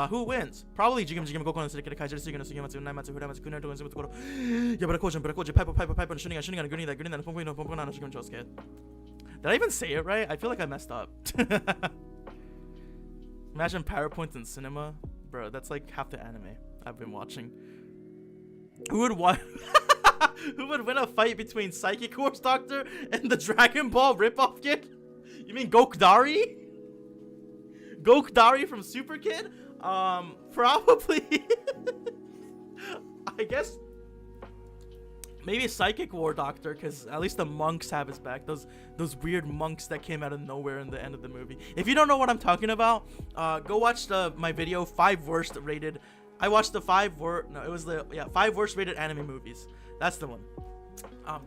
Who wins? Probably Jigam Kokon, so the Kaija Sigan, Sigama, Tunai, Matsuhura, Matsukunan, Yabrakojan, Pipe, and shooting, and green, the green, and Pupino, Pupuna, Chokman, Shosuke. Did I even say it right? I feel like I messed up. Imagine PowerPoint in cinema. Bro, that's like half the anime I've been watching. Who would want? Who would win a fight between Psychic Horse Doctor and the Dragon Ball ripoff kid? You mean Gokdari? Gokdari from Super Kid? Probably. I guess maybe Psychic War Doctor, because at least the monks have his back. Those weird monks that came out of nowhere in the end of the movie. If you don't know what I'm talking about, go watch my video 5 worst rated. I watched the 5 worst rated anime movies. That's the one.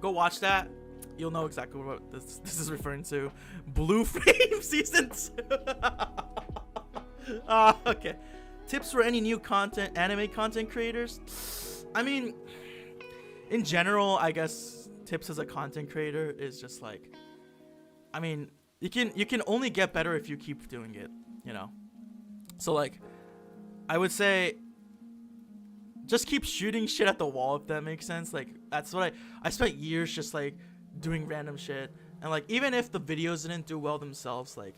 Go watch that. You'll know exactly what this is referring to. Blue Frame season 2. Okay. Tips for any new anime content creators? I mean, in general, I guess tips as a content creator is just like, I mean, you can only get better if you keep doing it, So like, I would say, just keep shooting shit at the wall, if that makes sense. Like, that's what I spent years just like doing random shit, and like, even if the videos didn't do well themselves, like,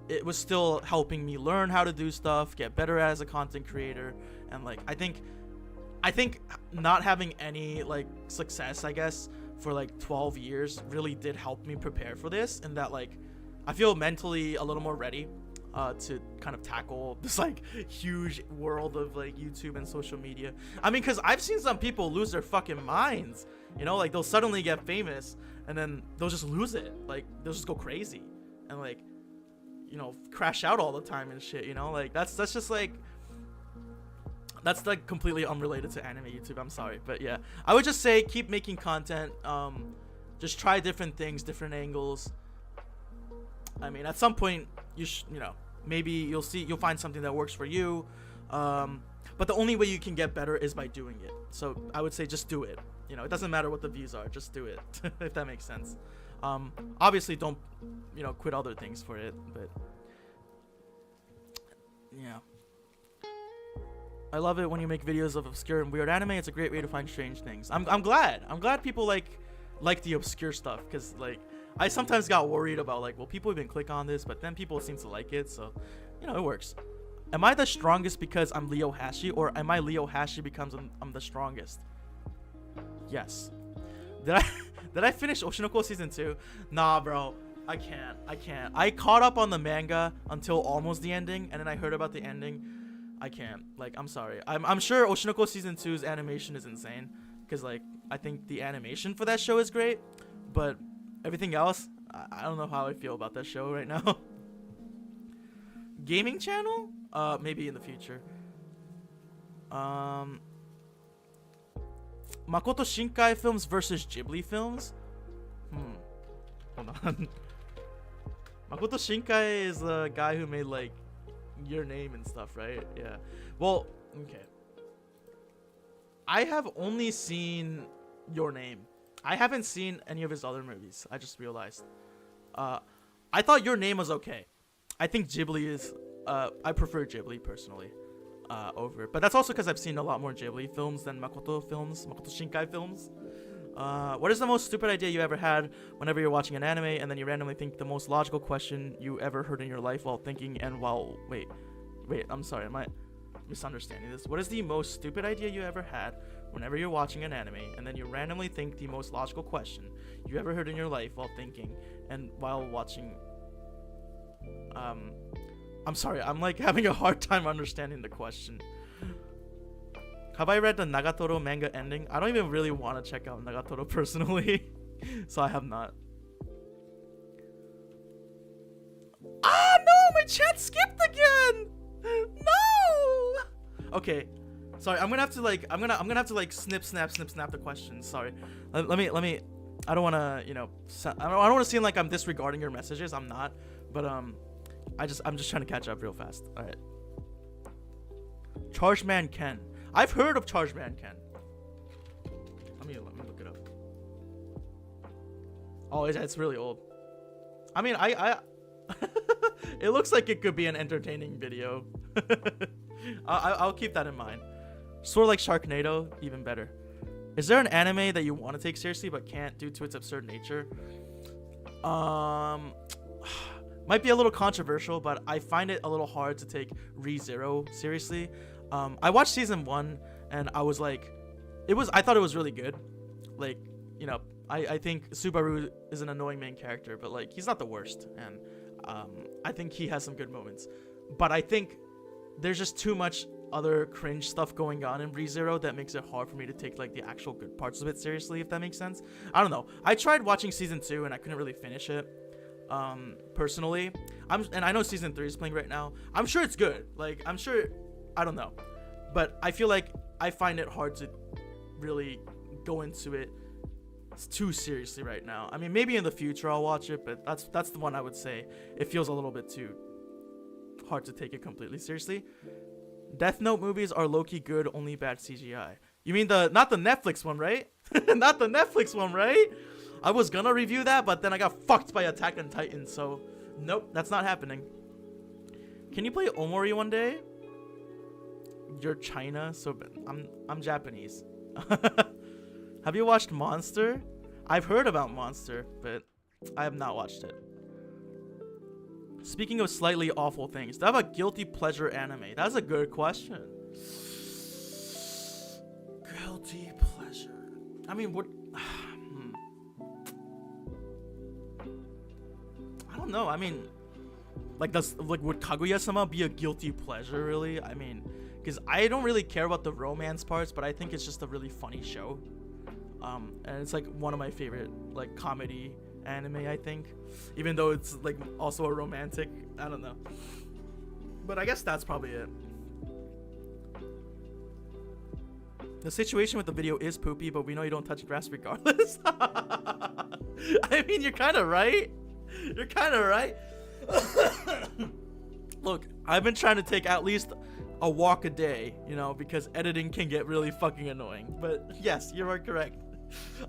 it was still helping me learn how to do stuff, get better as a content creator. And like, I think not having any like success, I guess, for like 12 years really did help me prepare for this, and that like I feel mentally a little more ready to kind of tackle this like huge world of like YouTube and social media. I mean, because I've seen some people lose their fucking minds, like they'll suddenly get famous and then they'll just lose it, like they'll just go crazy and like crash out all the time and shit, like that's just like, that's like completely unrelated to anime YouTube. I'm sorry, but yeah, I would just say keep making content. Just try different things, different angles. I mean, at some point maybe you'll find something that works for you. But the only way you can get better is by doing it. So I would say just do it. It doesn't matter what the views are, just do it. If that makes sense. Obviously don't quit other things for it, but Yeah. I love it when you make videos of obscure and weird anime. It's a great way to find strange things. I'm glad. I'm glad people like the obscure stuff, because like I sometimes got worried about like, will people even click on this? But then people seem to like it, so you know, it works. Am I the strongest because I'm Leo Hashi, or am I Leo Hashi because I'm the strongest? Yes. Did I finish Oshinoko season 2? Nah, bro. I can't. I caught up on the manga until almost the ending, and then I heard about the ending. I can't. Like, I'm sorry. I'm sure Oshinoko season 2's animation is insane, because like I think the animation for that show is great, but everything else, I don't know how I feel about that show right now. Gaming channel? Maybe in the future. Makoto Shinkai films versus Ghibli films? Hold on. Makoto Shinkai is the guy who made like Your Name and stuff, right? Yeah. Well, okay. I have only seen Your Name. I haven't seen any of his other movies. I just realized. I thought Your Name was okay. I think Ghibli is. I prefer Ghibli personally over it, but that's also because I've seen a lot more Ghibli films than Makoto Shinkai films. What is the most stupid idea you ever had whenever you're watching an anime and then you randomly think the most logical question you ever heard in your life while thinking and while wait, I'm sorry, am I misunderstanding this? What is the most stupid idea you ever had whenever you're watching an anime and then you randomly think the most logical question you ever heard in your life while thinking and while watching? I'm sorry, I'm like having a hard time understanding the question. Have I read the Nagatoro manga ending? I don't even really want to check out Nagatoro personally, so I have not. Ah, no, my chat skipped again. No. Okay, sorry. I'm gonna have to like snip snap the questions. Sorry. Let me. I don't want to, you know, I don't want to seem like I'm disregarding your messages. I'm not, but I'm just trying to catch up real fast. All right. Charged Man Ken. I've heard of Charged Man Ken. Let me look it up. Oh, it's really old. I mean, I it looks like it could be an entertaining video. I'll keep that in mind. Sort of like Sharknado, even better. Is there an anime that you want to take seriously but can't due to its absurd nature? Might be a little controversial, but I find it a little hard to take Re:Zero seriously. I watched season 1 and I was like, I thought it was really good. Like, you know, I think Subaru is an annoying main character, but like he's not the worst, and I think he has some good moments. But I think there's just too much other cringe stuff going on in Re:Zero that makes it hard for me to take like the actual good parts of it seriously, if that makes sense. I don't know. I tried watching season 2 and I couldn't really finish it. Personally, and I know season 3 is playing right now. I'm sure it's good. Like, I'm sure, I don't know, but I feel like I find it hard to really go into it too seriously right now. I mean, maybe in the future I'll watch it, but that's the one I would say it feels a little bit too hard to take it completely seriously. Death Note movies are low-key good, only bad CGI. You mean not the Netflix one, right? Not the Netflix one, right? I was gonna review that, but then I got fucked by Attack on Titan, so nope, that's not happening. Can you play Omori one day? You're China, so I'm Japanese. Have you watched Monster? I've heard about Monster, but I have not watched it. Speaking of slightly awful things, do I have a guilty pleasure anime? That's a good question. Guilty pleasure. I mean, what? I don't know. I mean, would Kaguya-sama be a guilty pleasure, really? I mean, because I don't really care about the romance parts, but I think it's just a really funny show. And it's like one of my favorite like comedy anime, I think, even though it's like also a romantic, I don't know, but I guess that's probably it. The situation with the video is poopy, but we know you don't touch grass regardless. I mean, you're kind of right. Look, I've been trying to take at least a walk a day, you know, because editing can get really fucking annoying. But yes, you are correct.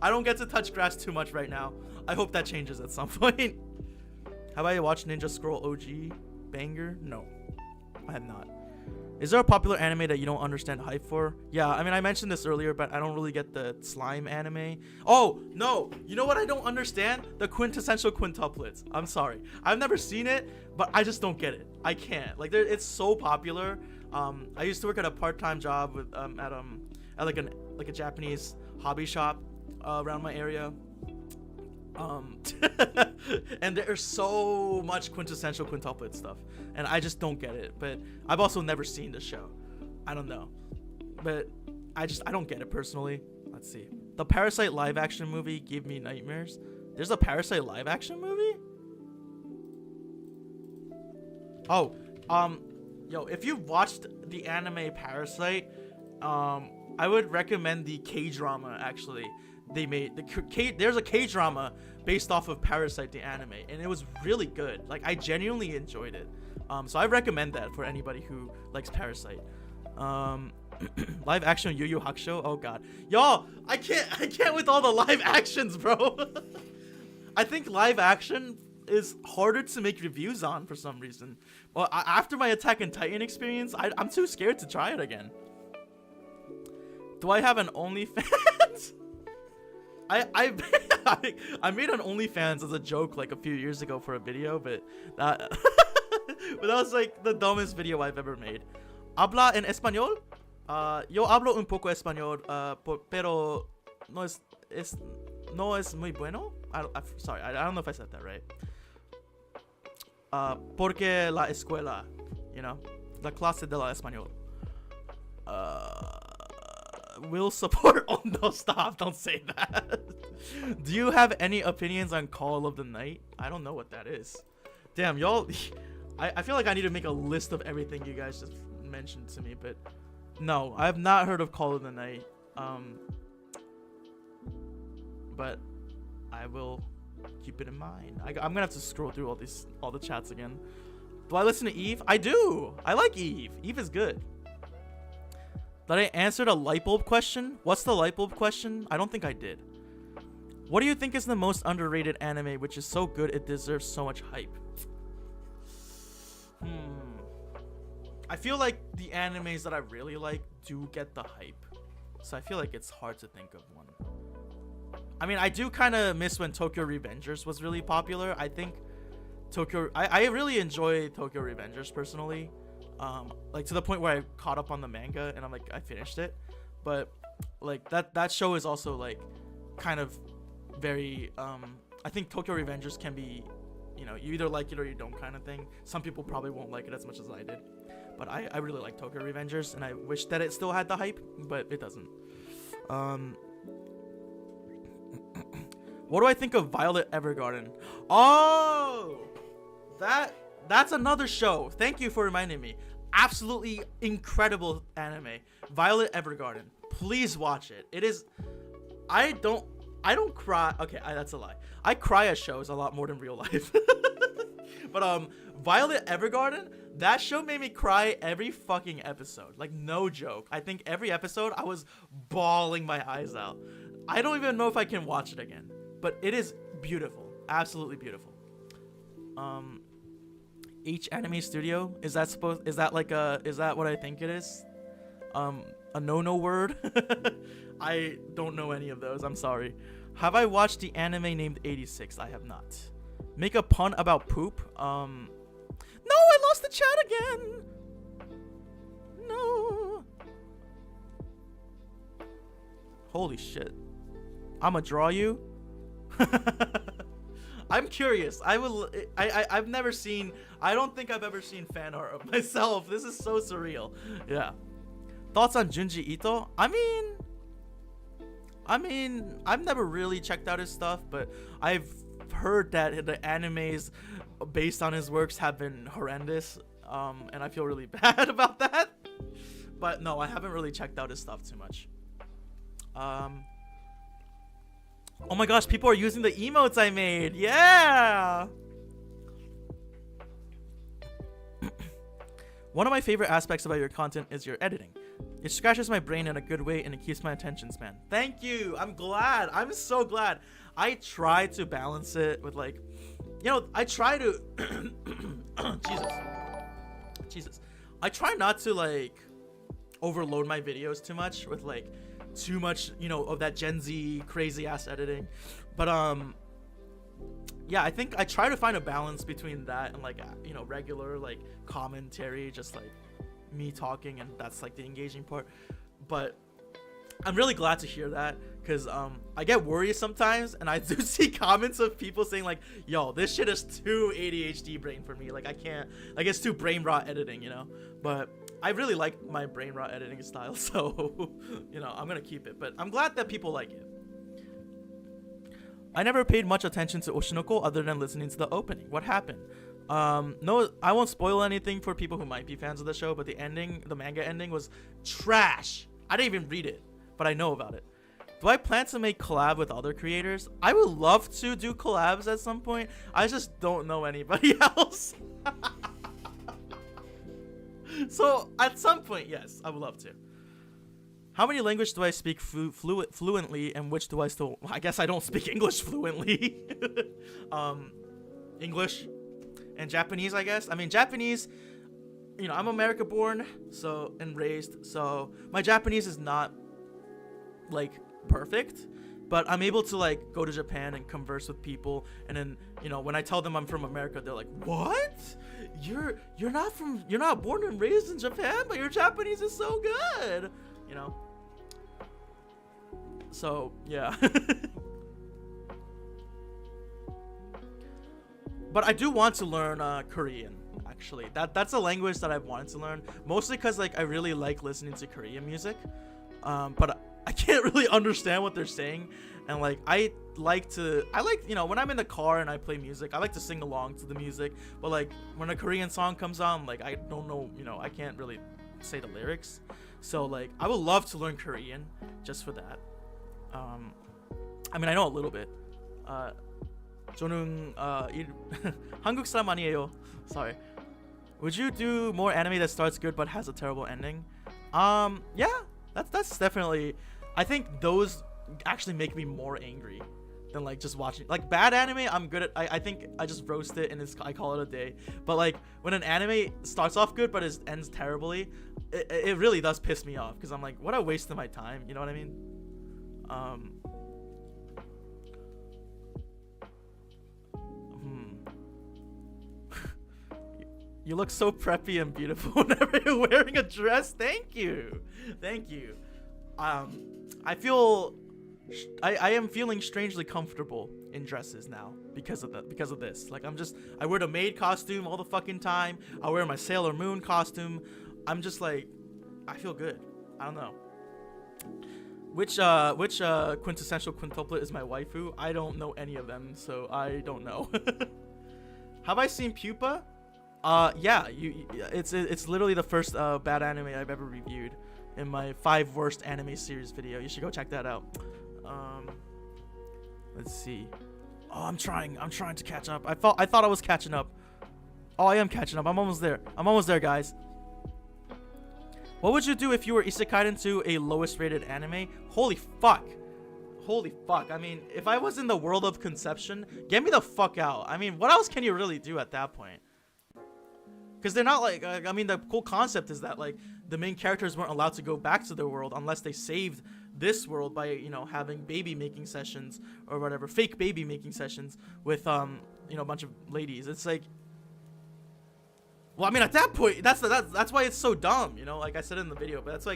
I don't get to touch grass too much right now. I hope that changes at some point. Have I watched Ninja Scroll OG banger? No. I have not. Is there a popular anime that you don't understand hype for? Yeah, I mean, I mentioned this earlier, but I don't really get the slime anime. Oh, no. You know what I don't understand? The quintessential quintuplets. I'm sorry. I've never seen it, but I just don't get it. I can't. Like, it's so popular. I used to work at a part-time job with at like a Japanese hobby shop around my area. And there's so much quintessential quintuplet stuff, and I just don't get it. But I've also never seen the show. I don't know, but I don't get it personally. Let's see. The Parasite live action movie gave me nightmares. There's a Parasite live action movie? Oh, yo, if you watched the anime Parasite, I would recommend the K-drama. Actually, they made there's a K-drama based off of Parasite the anime, and it was really good. Like, I genuinely enjoyed it. So I recommend that for anybody who likes Parasite. Live action Yu Yu Hakusho. Oh god, y'all, I can't with all the live actions, bro. I think live action is harder to make reviews on for some reason. Well, after my Attack on Titan experience, I'm too scared to try it again. Do I have an OnlyFans? I made an OnlyFans as a joke like a few years ago for a video, but that but that was like the dumbest video I've ever made. Habla en español? Yo hablo un poco español, pero no es muy bueno. Sorry, I don't know if I said that right. Porque la escuela, you know, la clase de la español. Will support. Oh no, stop, don't say that. Do you have any opinions on Call of the Night? I don't know what that is. Damn, y'all. I feel like I need to make a list of everything you guys just mentioned to me, but no, I have not heard of Call of the Night. But I will keep it in mind. I'm gonna have to scroll through all the chats again. Do I listen to Eve? I do. I like Eve. Eve is good. Did I answer the light bulb question? What's the light bulb question? I don't think I did. What do you think is the most underrated anime which is so good it deserves so much hype? I feel like the animes that I really like do get the hype. So I feel like it's hard to think of one. I mean, I do kind of miss when Tokyo Revengers was really popular. I think I really enjoy Tokyo Revengers personally. Like to the point where I caught up on the manga and I finished it. But like that show is also like kind of very I think Tokyo Revengers can be, you know, you either like it or you don't kind of thing. Some people probably won't like it as much as I did, but I really like Tokyo Revengers, and I wish that it still had the hype, but it doesn't. What do I think of Violet Evergarden? Oh, that's another show. Thank you for reminding me. Absolutely incredible anime, Violet Evergarden. Please watch it. It is. I don't cry. Okay, that's a lie. I cry at shows a lot more than real life. But Violet Evergarden, that show made me cry every fucking episode. Like, no joke. I think every episode I was bawling my eyes out. I don't even know if I can watch it again, but it is beautiful. Absolutely beautiful. Each anime studio, is that what I think it is? A no word? I don't know any of those. I'm sorry. Have I watched the anime named 86? I have not. Make a pun about poop? No, I lost the chat again. No. Holy shit. I'ma draw you. I'm curious. I've never seen. I don't think I've ever seen fan art of myself. This is so surreal. Yeah. Thoughts on Junji Ito? I mean, I've never really checked out his stuff, but I've heard that the animes based on his works have been horrendous, and I feel really bad about that. But no, I haven't really checked out his stuff too much. Oh my gosh, people are using the emotes I made. Yeah. One of my favorite aspects about your content is your editing. It scratches my brain in a good way and it keeps my attention span. Thank you. I'm glad. I'm so glad. I try to balance it with, like, you know, I try to Jesus. I try not to like overload my videos too much with like too much, you know, of that Gen Z crazy ass editing. But yeah, I think I try to find a balance between that and like you know, regular like commentary, just like me talking, and that's like the engaging part. But I'm really glad to hear that, because I get worried sometimes, and I do see comments of people saying like, yo, this shit is too ADHD brain for me, like I can't, like it's too brain rot editing, you know. But I really like my brain rot editing style, so you know, I'm gonna keep it. But I'm glad that people like it. I never paid much attention to Oshinoko other than listening to the opening. What happened? No, I won't spoil anything for people who might be fans of the show, but the ending, the manga ending, was trash. I didn't even read it, but I know about it. Do I plan to make collab with other creators? I would love to do collabs at some point. I just don't know anybody else. So at some point, yes, I would love to. How many languages do I speak fluently, and which do I still... I guess I don't speak English fluently. English and Japanese, I guess. I mean, Japanese, you know, I'm America born, so, and raised, so my Japanese is not like perfect, but I'm able to like go to Japan and converse with people, and then, you know, when I tell them I'm from America, they're like, what? You're not born and raised in Japan, but your Japanese is so good, you know. So yeah. But I do want to learn Korean, actually. That's a language that I've wanted to learn, mostly because like I really like listening to Korean music, but I can't really understand what they're saying. And like I like, you know, when I'm in the car and I play music, I like to sing along to the music, but like when a Korean song comes on, like I don't know, you know, I can't really say the lyrics. So like I would love to learn Korean just for that. I mean, I know a little bit. 저는 한국 사람 아니에요. Sorry. Would you do more anime that starts good but has a terrible ending? Yeah, that's definitely. I think those actually make me more angry than like just watching. Like bad anime, I'm good at. I think I just roast it and I call it a day. But like when an anime starts off good but it ends terribly, it really does piss me off, because I'm like, what a waste of my time. You know what I mean? You look so preppy and beautiful whenever you're wearing a dress. Thank you. I feel I am feeling strangely comfortable in dresses now because of this. Like I wear the maid costume all the fucking time. I wear my Sailor Moon costume. I'm just like, I feel good. I don't know. Which quintessential quintuplet is my waifu? I don't know any of them, so I don't know. Have I seen Pupa? Yeah, it's literally the first bad anime I've ever reviewed in my 5 worst anime series video. You should go check that out. Let's see. Oh, I'm trying to catch up. I thought I was catching up. Oh, I am catching up. I'm almost there, guys. What would you do if you were isekai'd into a lowest rated anime? Holy fuck. I mean, if I was in the world of conception, get me the fuck out. I mean, what else can you really do at that point? Because they're not like, I mean, the whole concept is that like the main characters weren't allowed to go back to their world unless they saved this world by, you know, having baby making sessions or whatever, fake baby making sessions with you know, a bunch of ladies. It's like, well, I mean, at that point, that's why it's so dumb, you know, like I said in the video. But that's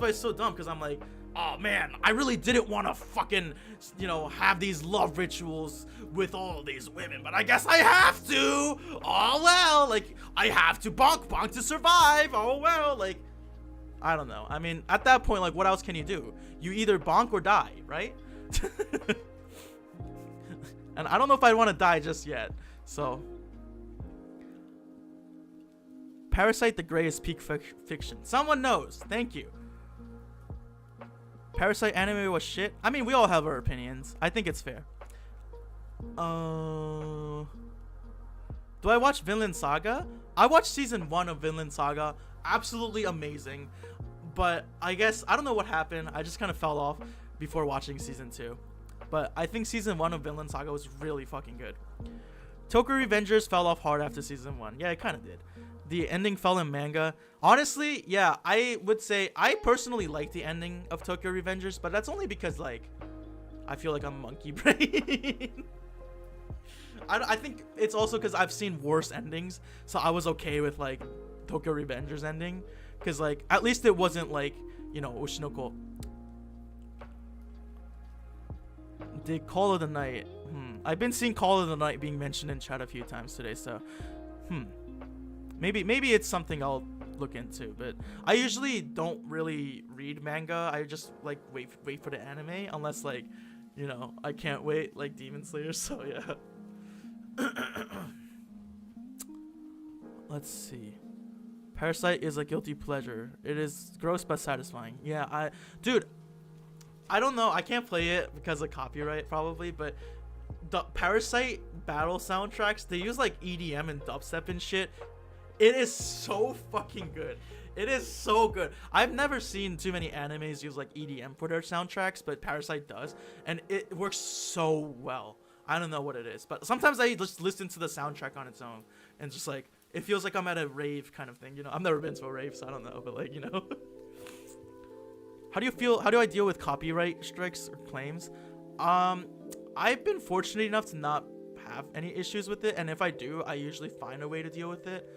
why it's so dumb, because I'm like, oh man, I really didn't want to fucking, you know, have these love rituals with all these women, but I guess I have to. Oh well, like I have to bonk to survive. Oh well, like I don't know. I mean, at that point, like what else can you do? You either bonk or die, right? And I don't know if I want to die just yet. So Parasite the Grey is peak fiction. Someone knows. Thank you. Parasite anime was shit. I mean, we all have our opinions. I think it's fair. Do I watch Vinland Saga? I watched season 1 of Vinland Saga. Absolutely amazing. But I guess, I don't know what happened. I just kind of fell off before watching season 2. But I think season 1 of Vinland Saga was really fucking good. Tokyo Revengers fell off hard after season 1. Yeah, it kind of did. the ending fell in manga. Honestly, yeah, I would say I personally like the ending of Tokyo Revengers, but that's only because like I feel like I'm monkey brain. I think it's also because I've seen worse endings, so I was okay with like Tokyo Revengers ending, because like at least it wasn't like, you know, Oshinoko. The Call of the Night. I've been seeing Call of the Night being mentioned in chat a few times today, so maybe it's something I'll look into. But I usually don't really read manga. I just like wait for the anime, unless like, you know, I can't wait, like Demon Slayer. So yeah. Let's see. Parasite is a guilty pleasure. It is gross but satisfying. Yeah, dude, I don't know. I can't play it because of copyright probably, but the Parasite battle soundtracks, they use like EDM and dubstep and shit. It is so fucking good. It is so good. I've never seen too many animes use like EDM for their soundtracks, but Parasite does, and it works so well. I don't know what it is, but sometimes I just listen to the soundtrack on its own, and just like it feels like I'm at a rave kind of thing. You know, I've never been to a rave, so I don't know, but like, you know. How do you feel? How do I deal with copyright strikes or claims? I've been fortunate enough to not have any issues with it, and if I do, I usually find a way to deal with it.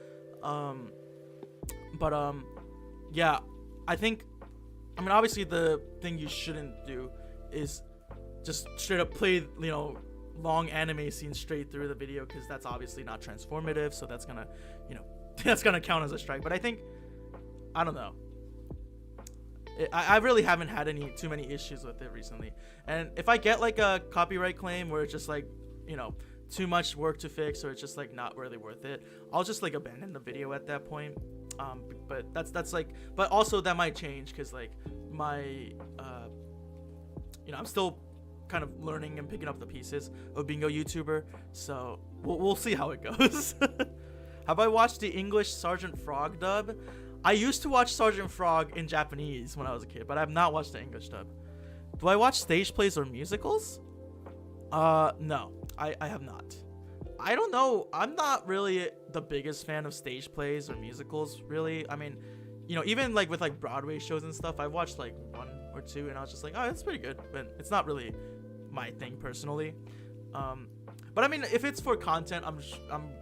Yeah, I think, I mean, obviously the thing you shouldn't do is just straight up play, you know, long anime scenes straight through the video, because that's obviously not transformative, so that's gonna, you know, that's gonna count as a strike. But I think, I don't know, I really haven't had too many issues with it recently. And if I get like a copyright claim where it's just like, you know, too much work to fix, or it's just like not really worth it, I'll just like abandon the video at that point. But that's like, but also that might change, because like my you know, I'm still kind of learning and picking up the pieces of being a YouTuber, so we'll see how it goes. Have I watched the English Sergeant Frog dub? I used to watch Sergeant Frog in Japanese when I was a kid, but I have not watched the English dub. Do I watch stage plays or musicals? No, I have not. I don't know. I'm not really the biggest fan of stage plays or musicals, really. I mean, you know, even like with like Broadway shows and stuff, I watched like 1 or 2, and I was just like, oh, that's pretty good, but it's not really my thing personally. But I mean, if it's for content,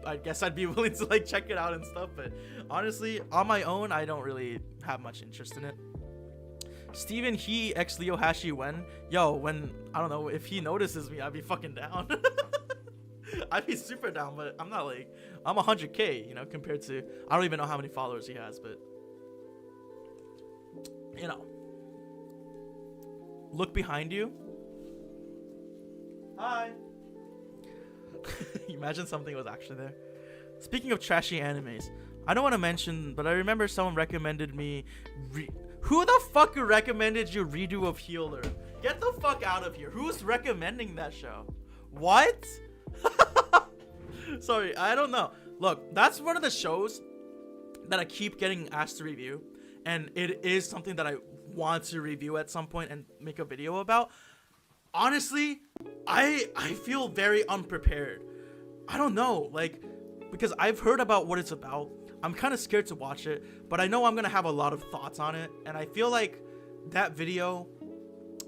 I guess I'd be willing to like check it out and stuff. But honestly, on my own, I don't really have much interest in it. Steven He X Leo Hashi when I don't know, if he notices me, I'd be fucking down. I'd be super down, but I'm not like, I'm 100K, you know, compared to, I don't even know how many followers he has, but you know. Look behind you. Hi. Imagine something was actually there. Speaking of trashy animes, I don't want to mention, but I remember someone recommended me. Who the fuck recommended you Redo of Healer? Get the fuck out of here. Who's recommending that show? What? Sorry, I don't know. Look, that's one of the shows that I keep getting asked to review, and it is something that I want to review at some point and make a video about. Honestly, I feel very unprepared. I don't know, like, because I've heard about what it's about. I'm kind of scared to watch it, but I know I'm gonna have a lot of thoughts on it, and I feel like that video,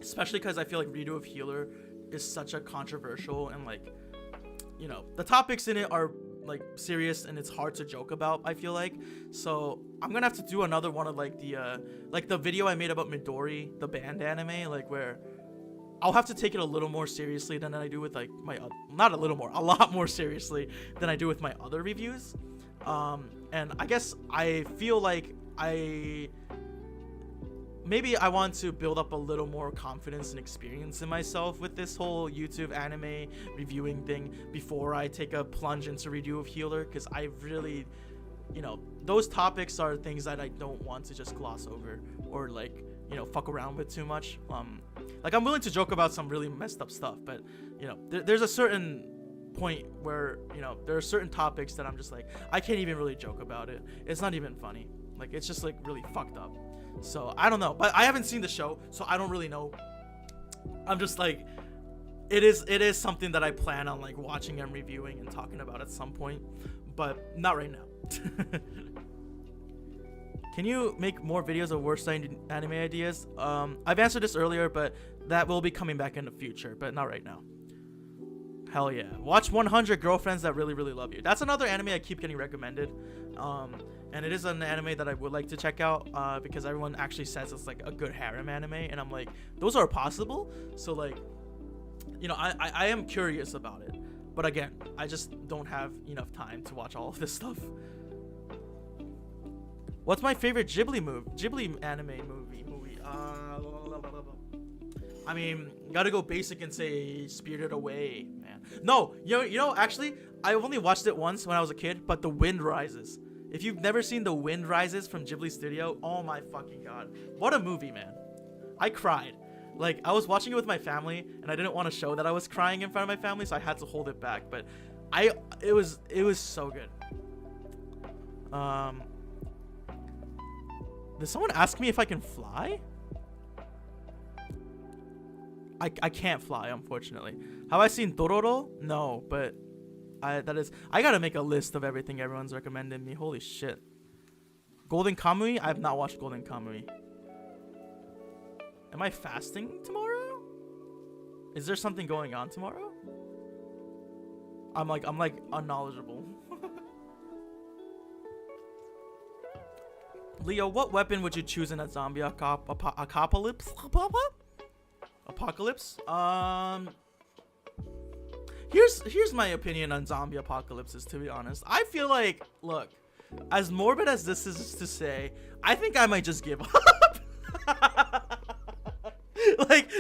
especially because I feel like Redo of Healer is such a controversial, and like, you know, the topics in it are like serious and it's hard to joke about, I feel like. So I'm gonna have to do another one of like the video I made about Midori, the band anime, like where I'll have to take it a little more seriously than I do with like my not a little more, a lot more seriously than I do with my other reviews. And I guess I feel like maybe I want to build up a little more confidence and experience in myself with this whole YouTube anime reviewing thing before I take a plunge into Redo of Healer, because I really, you know, those topics are things that I don't want to just gloss over or like, you know, fuck around with too much. Like, I'm willing to joke about some really messed up stuff, but you know, there's a certain point where, you know, there are certain topics that I'm just like, I can't even really joke about it. It's not even funny. Like, it's just like really fucked up. So I don't know, but I haven't seen the show, so I don't really know. I'm just like, it is something that I plan on like watching and reviewing and talking about at some point, but not right now. Can you make more videos of worst anime ideas? I've answered this earlier, but that will be coming back in the future, but not right now. Hell yeah. Watch 100 Girlfriends That Really, Really Love You. That's another anime I keep getting recommended. And it is an anime that I would like to check out because everyone actually says it's like a good harem anime. And I'm like, those are possible. So like, you know, I am curious about it. But again, I just don't have enough time to watch all of this stuff. What's my favorite Ghibli anime movie? I mean, gotta go basic and say Spirited Away, man. No, you know, actually, I only watched it once when I was a kid, but The Wind Rises. If you've never seen The Wind Rises from Ghibli Studio, oh my fucking god. What a movie, man. I cried. Like, I was watching it with my family, and I didn't want to show that I was crying in front of my family, so I had to hold it back, but it was so good. Did someone ask me if I can fly? I can't fly, unfortunately. Have I seen Dororo? No, but I gotta make a list of everything everyone's recommended me. Holy shit. Golden Kamui? I have not watched Golden Kamui. Am I fasting tomorrow? Is there something going on tomorrow? I'm like unknowledgeable. Leo, what weapon would you choose in a zombie apocalypse? Apocalypse? Here's my opinion on zombie apocalypses, to be honest. I feel like, look, as morbid as this is to say, I think I might just give up.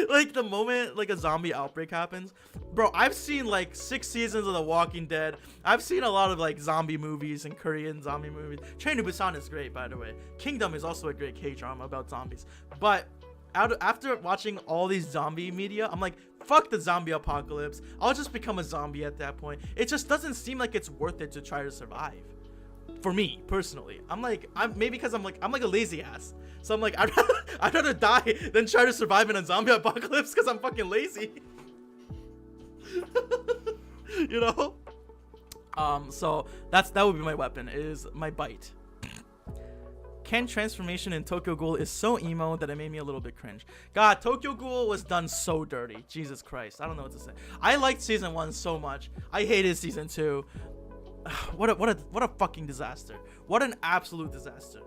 like the moment like a zombie outbreak happens, bro, I've seen like 6 seasons of The Walking Dead. I've seen a lot of like zombie movies and Korean zombie movies. Train to Busan is great, by the way. Kingdom is also a great K-drama about zombies. But after watching all these zombie media, I'm like, fuck the zombie apocalypse. I'll just become a zombie at that point. It just doesn't seem like it's worth it to try to survive. For me personally, maybe because I'm like a lazy ass. So I'm like, I'd rather die than try to survive in a zombie apocalypse because I'm fucking lazy. You know? So that would be my weapon, is my bite. Ken transformation in Tokyo Ghoul is so emo that it made me a little bit cringe. God, Tokyo Ghoul was done so dirty. Jesus Christ. I don't know what to say. I liked season 1 so much. I hated season 2. What a fucking disaster. What an absolute disaster.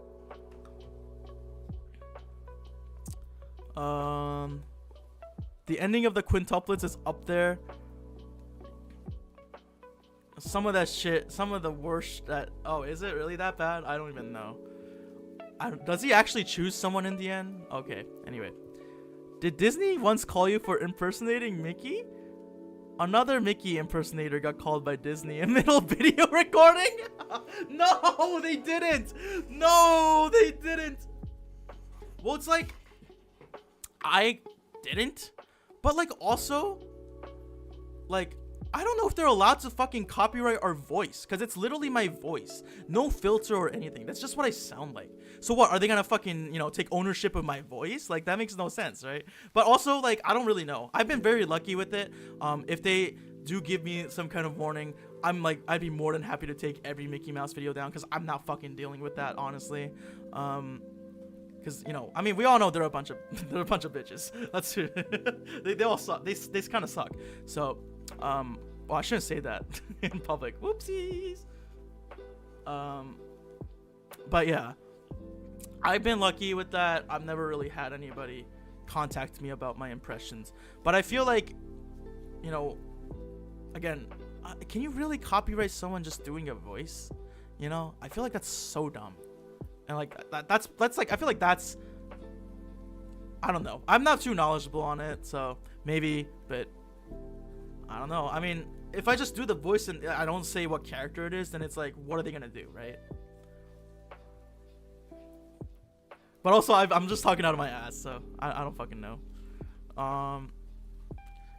The ending of the quintuplets is up there. Some of that shit, some of the worst that, oh, is it really that bad? I don't even know. Does he actually choose someone in the end? Okay, anyway. Did Disney once call you for impersonating Mickey? Another Mickey impersonator got called by Disney in middle video recording? No, they didn't. No, they didn't. Well, it's like, I didn't, but like also, like, I don't know if they're allowed to fucking copyright our voice, because it's literally my voice. No filter or anything. That's just what I sound like. So what, are they gonna fucking, you know, take ownership of my voice? Like, that makes no sense, right? But also, like, I don't really know. I've been very lucky with it. If they do give me some kind of warning, I'm like, I'd be more than happy to take every Mickey Mouse video down, because I'm not fucking dealing with that, honestly. Because, you know, I mean, we all know they're a bunch of bitches. That's true. they all suck. They kind of suck. So, well, I shouldn't say that in public. Whoopsies. But yeah, I've been lucky with that. I've never really had anybody contact me about my impressions. But I feel like, you know, again, can you really copyright someone just doing a voice? You know, I feel like that's so dumb. And like that's like, I feel like that's, I don't know. I'm not too knowledgeable on it, so maybe, but I don't know. I mean, if I just do the voice and I don't say what character it is, then it's like, what are they gonna do, right? But also, I'm just talking out of my ass, so I don't fucking know.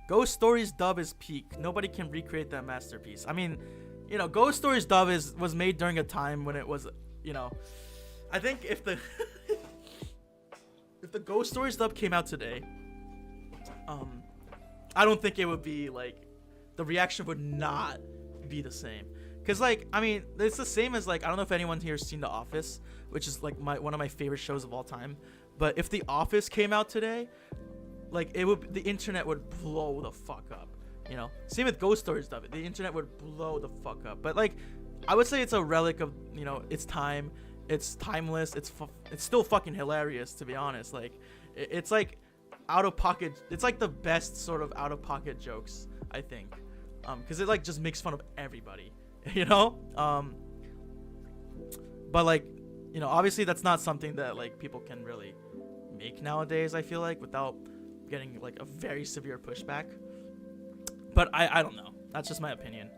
Ghost Stories dub is peak. Nobody can recreate that masterpiece. I mean, you know, Ghost Stories dub was made during a time when it was, you know, I think if the if the Ghost Stories dub came out today, I don't think it would be like, the reaction would not be the same. Cause like I mean it's the same as like I don't know if anyone here's seen The Office, which is like one of my favorite shows of all time. But if The Office came out today, like the internet would blow the fuck up. You know, same with Ghost Stories stuff. The internet would blow the fuck up. But like, I would say it's a relic of, you know, its time. It's timeless. It's still fucking hilarious, to be honest. Like, it's like out of pocket. It's like the best sort of out of pocket jokes, I think, because it like just makes fun of everybody, you know. But like, you know, obviously that's not something that like people can really make nowadays. I feel like without getting like a very severe pushback. But I don't know. That's just my opinion.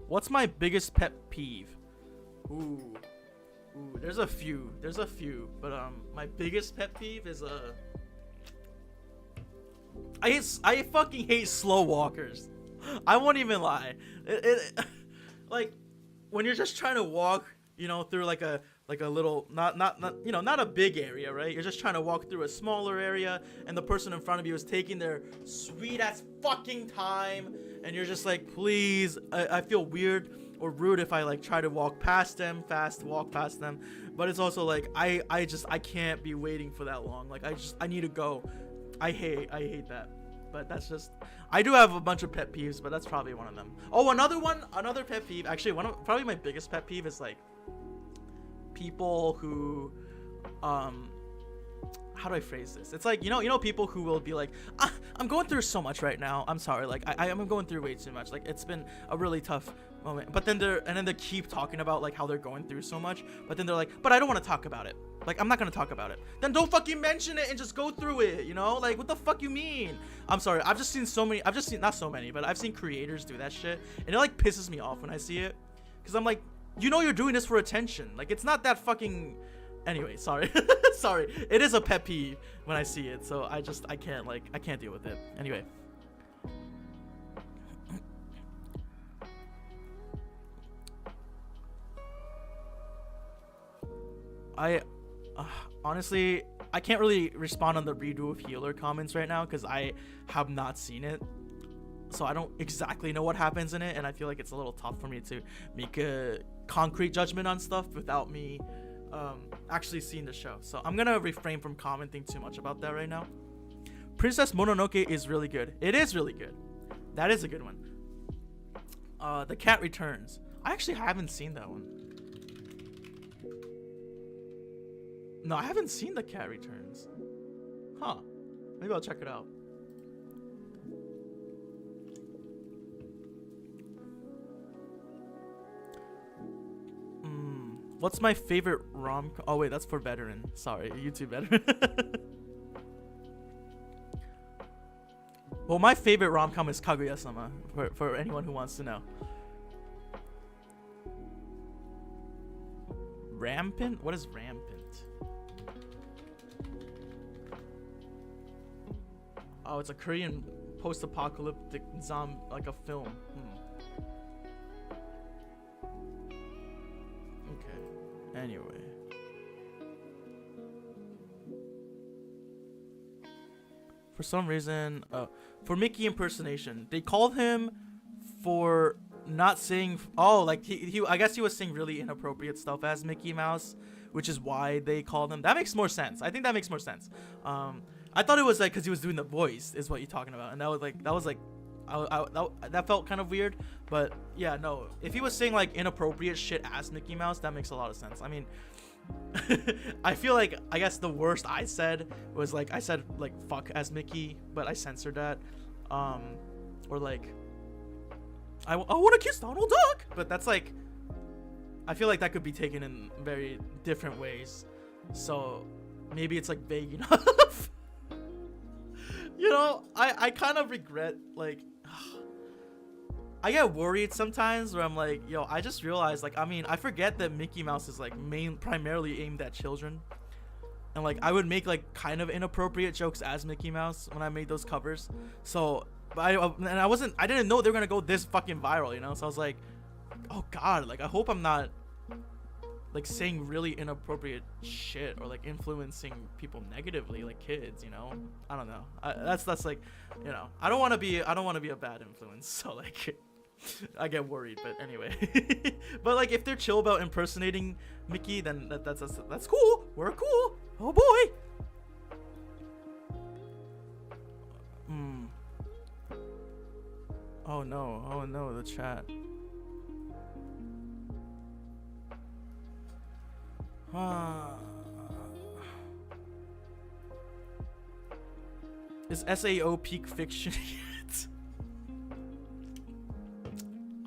What's my biggest pet peeve? Ooh, there's a few. But my biggest pet peeve is I fucking hate slow walkers. I won't even lie. Like when you're just trying to walk, you know, through like a little not you know, not a big area, right? You're just trying to walk through a smaller area and the person in front of you is taking their sweet ass fucking time and you're just like, please, I feel weird or rude if I like try to walk past them, walk past them. But it's also like I can't be waiting for that long. Like I need to go. I hate that. But that's just, I do have a bunch of pet peeves, but that's probably one of them. Oh, another pet peeve, actually probably my biggest pet peeve is like people who how do I phrase this? It's like, you know people who will be like, I'm going through so much right now, I'm sorry, like I'm going through way too much, like it's been a really tough moment, but then they keep talking about like how they're going through so much, but then they're like, but I don't want to talk about it, like I'm not gonna talk about it. Then don't fucking mention it and just go through it, you know? Like what the fuck you mean? I'm sorry, I've seen not so many, but I've seen creators do that shit and it like pisses me off when I see it, because I'm like, you know, you're doing this for attention, like it's not that fucking. Anyway, sorry. Sorry, it is a pet peeve when I see it, so I can't deal with it. Anyway, honestly, I can't really respond on the redo of healer comments right now because I have not seen it, so I don't exactly know what happens in it, and I feel like it's a little tough for me to make a concrete judgment on stuff without me actually seeing the show. So I'm gonna refrain from commenting too much about that right now. Princess Mononoke is really good. It is really good. That is a good one. The Cat Returns. I actually haven't seen that one. No, I haven't seen The Cat Returns. Huh. Maybe I'll check it out. What's my favorite rom-com? Oh wait, that's for veteran. Sorry, YouTube veteran. Well, my favorite rom-com is Kaguya-sama, for anyone who wants to know. Rampant? What is rampant? Oh, it's a Korean post-apocalyptic zombie, like a film. Anyway, for some reason, for Mickey impersonation, they called him for not saying. Oh, like he I guess he was saying really inappropriate stuff as Mickey Mouse, which is why they called him. That makes more sense. I think that makes more sense. I thought it was like because he was doing the voice is what you're talking about, and that was like. That felt kind of weird, but yeah, no, if he was saying like inappropriate shit as Mickey Mouse, that makes a lot of sense. I mean, I feel like I guess the worst I said was like I said like fuck as Mickey, but I censored that, or like I want to kiss Donald Duck, but that's like I feel like that could be taken in very different ways, so maybe it's like vague enough. You know, I kind of regret, like, I get worried sometimes where I'm like, yo, I just realized, like, I mean, I forget that Mickey Mouse is, like, primarily aimed at children. And, like, I would make, like, kind of inappropriate jokes as Mickey Mouse when I made those covers. So, but I didn't know they were going to go this fucking viral, you know? So I was like, oh, God, like, I hope I'm not like saying really inappropriate shit or like influencing people negatively, like kids, you know. I don't know. That's like, you know, I don't want to be a bad influence. So like, I get worried. But anyway, but like if they're chill about impersonating Mickey, then that's cool. We're cool. Oh boy. Oh no, the chat. Is SAO peak fiction yet?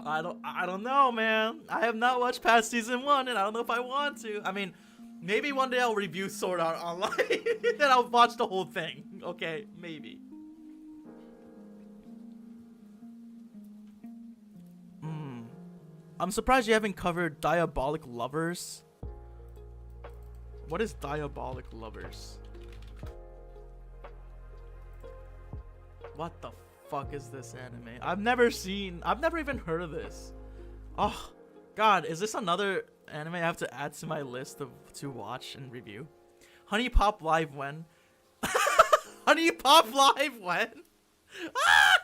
I don't know, man. I have not watched past season 1, and I don't know if I want to. I mean, maybe one day I'll review Sword Art Online and I'll watch the whole thing. Okay, maybe. I'm surprised you haven't covered Diabolic Lovers. What is Diabolic Lovers? What the fuck is this anime? I've never even heard of this. Oh, God, is this another anime I have to add to my list to watch and review? Honey Pop Live when? Honey Pop Live when? Ah!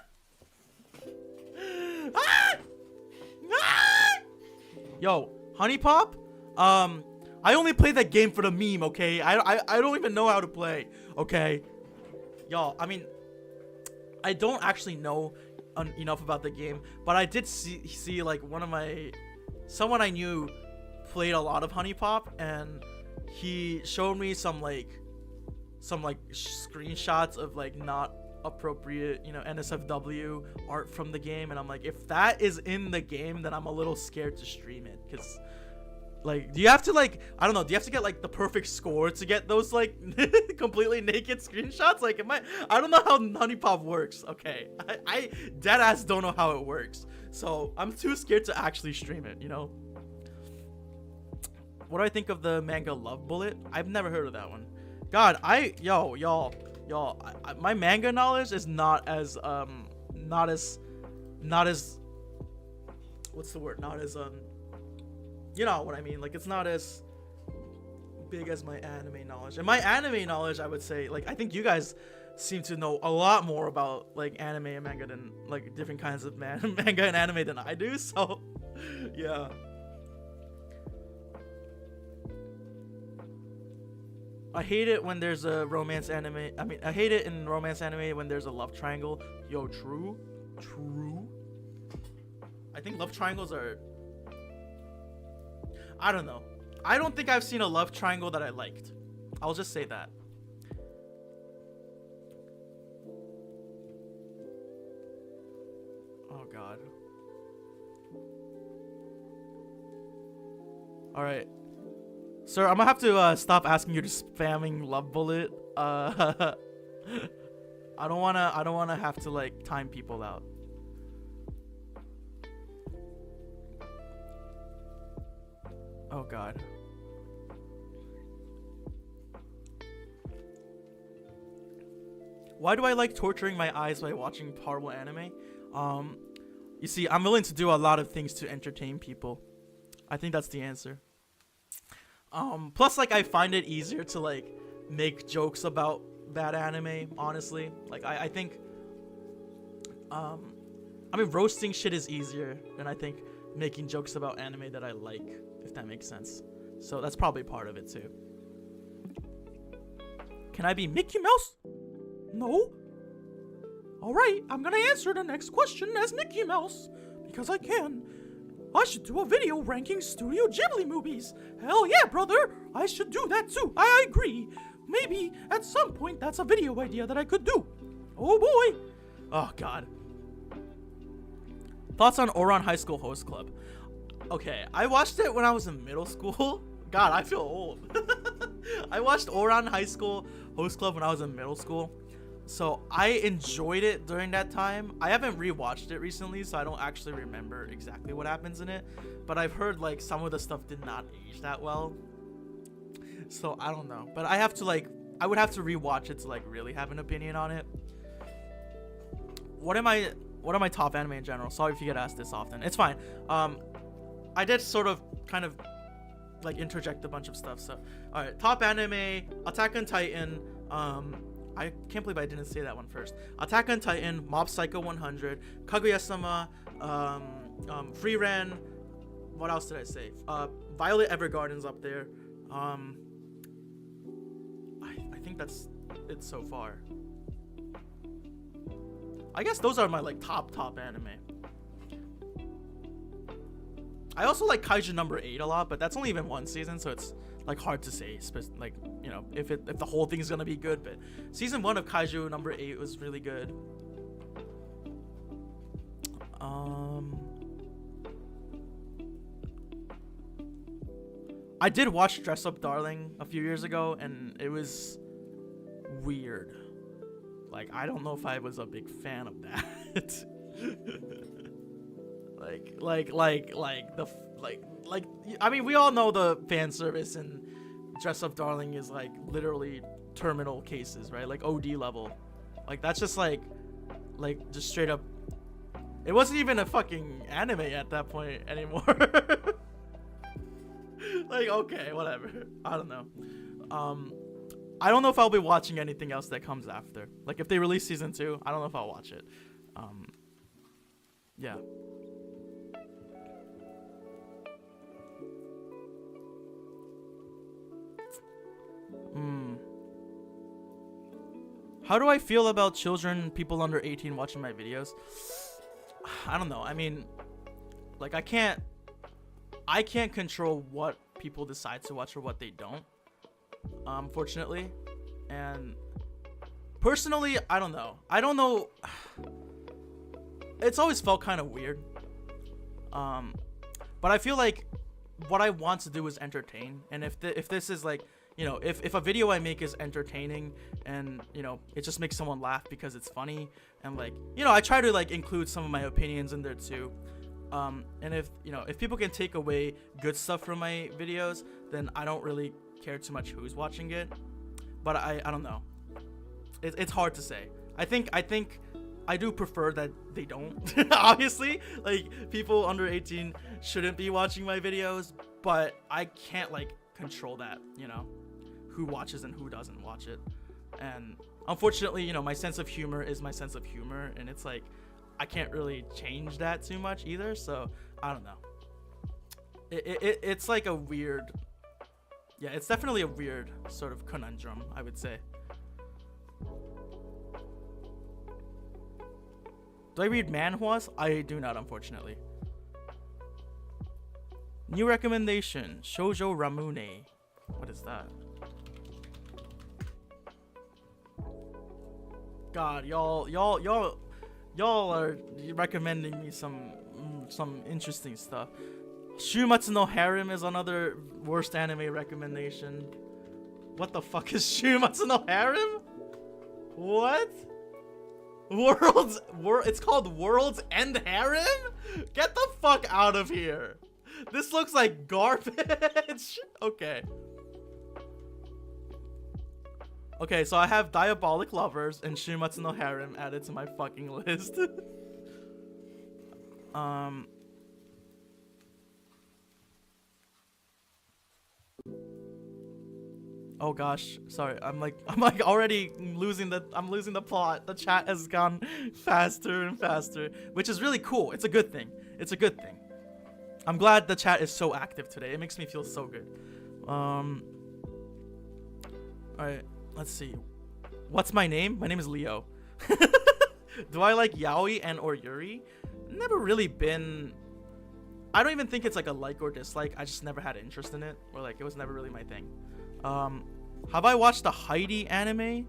Ah! Ah! Yo, Honey Pop? I only play that game for the meme, okay? I don't even know how to play, okay? Y'all, I mean, I don't actually know enough about the game, but I did see like someone I knew played a lot of Honey Pop, and he showed me some screenshots of like not appropriate, you know, NSFW art from the game, and I'm like, if that is in the game, then I'm a little scared to stream it, because like, do you have to like, I don't know, do you have to get like the perfect score to get those like completely naked screenshots? Like, I don't know how Honey Pop works. Okay, I dead ass don't know how it works, so I'm too scared to actually stream it, you know. What do I think of the manga Love Bullet? I've never heard of that one. God, y'all, my manga knowledge is not as what's the word? Not as you know what I mean? Like, it's not as big as my anime knowledge. And my anime knowledge, I would say, like, I think you guys seem to know a lot more about like anime and manga than like different kinds of manga and anime than I do. So, yeah. I hate it when there's a romance anime. I mean, I hate it in romance anime when there's a love triangle. Yo, true. I think love triangles are, I don't know. I don't think I've seen a love triangle that I liked. I'll just say that. Oh, God. All right. Sir, I'm gonna have to stop asking you to spamming Love Bullet. I don't wanna have to like time people out. Oh, God. Why do I like torturing my eyes by watching horrible anime? You see, I'm willing to do a lot of things to entertain people. I think that's the answer. Plus, like, I find it easier to like make jokes about bad anime, honestly. Like, I think I mean, roasting shit is easier than I think making jokes about anime that I like, if that makes sense. So that's probably part of it too. Can I be Mickey Mouse? No. Alright, I'm gonna answer the next question as Mickey Mouse, because I can. I should do a video ranking Studio Ghibli movies. Hell yeah, brother! I should do that too. I agree. Maybe at some point that's a video idea that I could do. Oh boy. Oh, God. Thoughts on Ouran High School Host Club? Okay, I watched it when I was in middle school. God, I feel old. I watched Ouran High School Host Club when I was in middle school. So I enjoyed it during that time. I haven't rewatched it recently, so I don't actually remember exactly what happens in it. But I've heard like some of the stuff did not age that well. So I don't know. But I would have to rewatch it to like really have an opinion on it. What are my top anime in general? Sorry if you get asked this often. It's fine. I did sort of kind of like interject a bunch of stuff. So, all right, top anime: Attack on Titan. I can't believe I didn't say that one first. Attack on Titan, Mob Psycho 100, Kaguya-sama, Free Ren. What else did I say? Violet Evergarden's up there. I think that's it so far. I guess those are my like top anime. I also like Kaiju number 8 a lot, but that's only been one season, so it's like hard to say, like, you know, if the whole thing is gonna be good. But season 1 of Kaiju number 8 was really good. I did watch Dress Up Darling a few years ago, and it was weird. Like, I don't know if I was a big fan of that. I mean, we all know the fan service and Dress Up Darling is like literally terminal cases, right? Like OD level. Like that's just like just straight up. It wasn't even a fucking anime at that point anymore. Like, okay, whatever. I don't know. I don't know if I'll be watching anything else that comes after. Like if they release season 2, I don't know if I'll watch it. Yeah. How do I feel about children, people under 18 watching my videos? I don't know. I mean, like I can't control what people decide to watch or what they don't, unfortunately. And personally, I don't know. It's always felt kind of weird. But I feel like what I want to do is entertain. And if this is like, you know, if a video I make is entertaining and, you know, it just makes someone laugh because it's funny, and like, you know, I try to like include some of my opinions in there too. And if, you know, if people can take away good stuff from my videos, then I don't really care too much who's watching it. But I don't know. It's hard to say. I think I do prefer that they don't. Obviously, like people under 18 shouldn't be watching my videos, but I can't like control that, you know, who watches and who doesn't watch it. And unfortunately, you know, my sense of humor is my sense of humor, and it's like I can't really change that too much either. So I don't know. It's like a weird, yeah, it's definitely a weird sort of conundrum, I would say. Do I read manhwas? I do not, unfortunately. New recommendation: Shoujo Ramune. What is that? God, y'all are recommending me some interesting stuff. Shumatsu no Harem is another worst anime recommendation. What the fuck is Shumatsu no Harem? What? It's called World's End Harem? Get the fuck out of here. This looks like garbage. Okay. Okay, so I have Diabolic Lovers and Shumatsu no Harem added to my fucking list. Oh gosh, sorry. I'm like already losing the plot. The chat has gone faster and faster, which is really cool. It's a good thing. It's a good thing. I'm glad the chat is so active today. It makes me feel so good. Alright, let's see. What's my name? My name is Leo. Do I like yaoi and or yuri? Never really been. I don't even think it's like a like or dislike. I just never had interest in it, or like it was never really my thing. Have I watched the Heidi anime?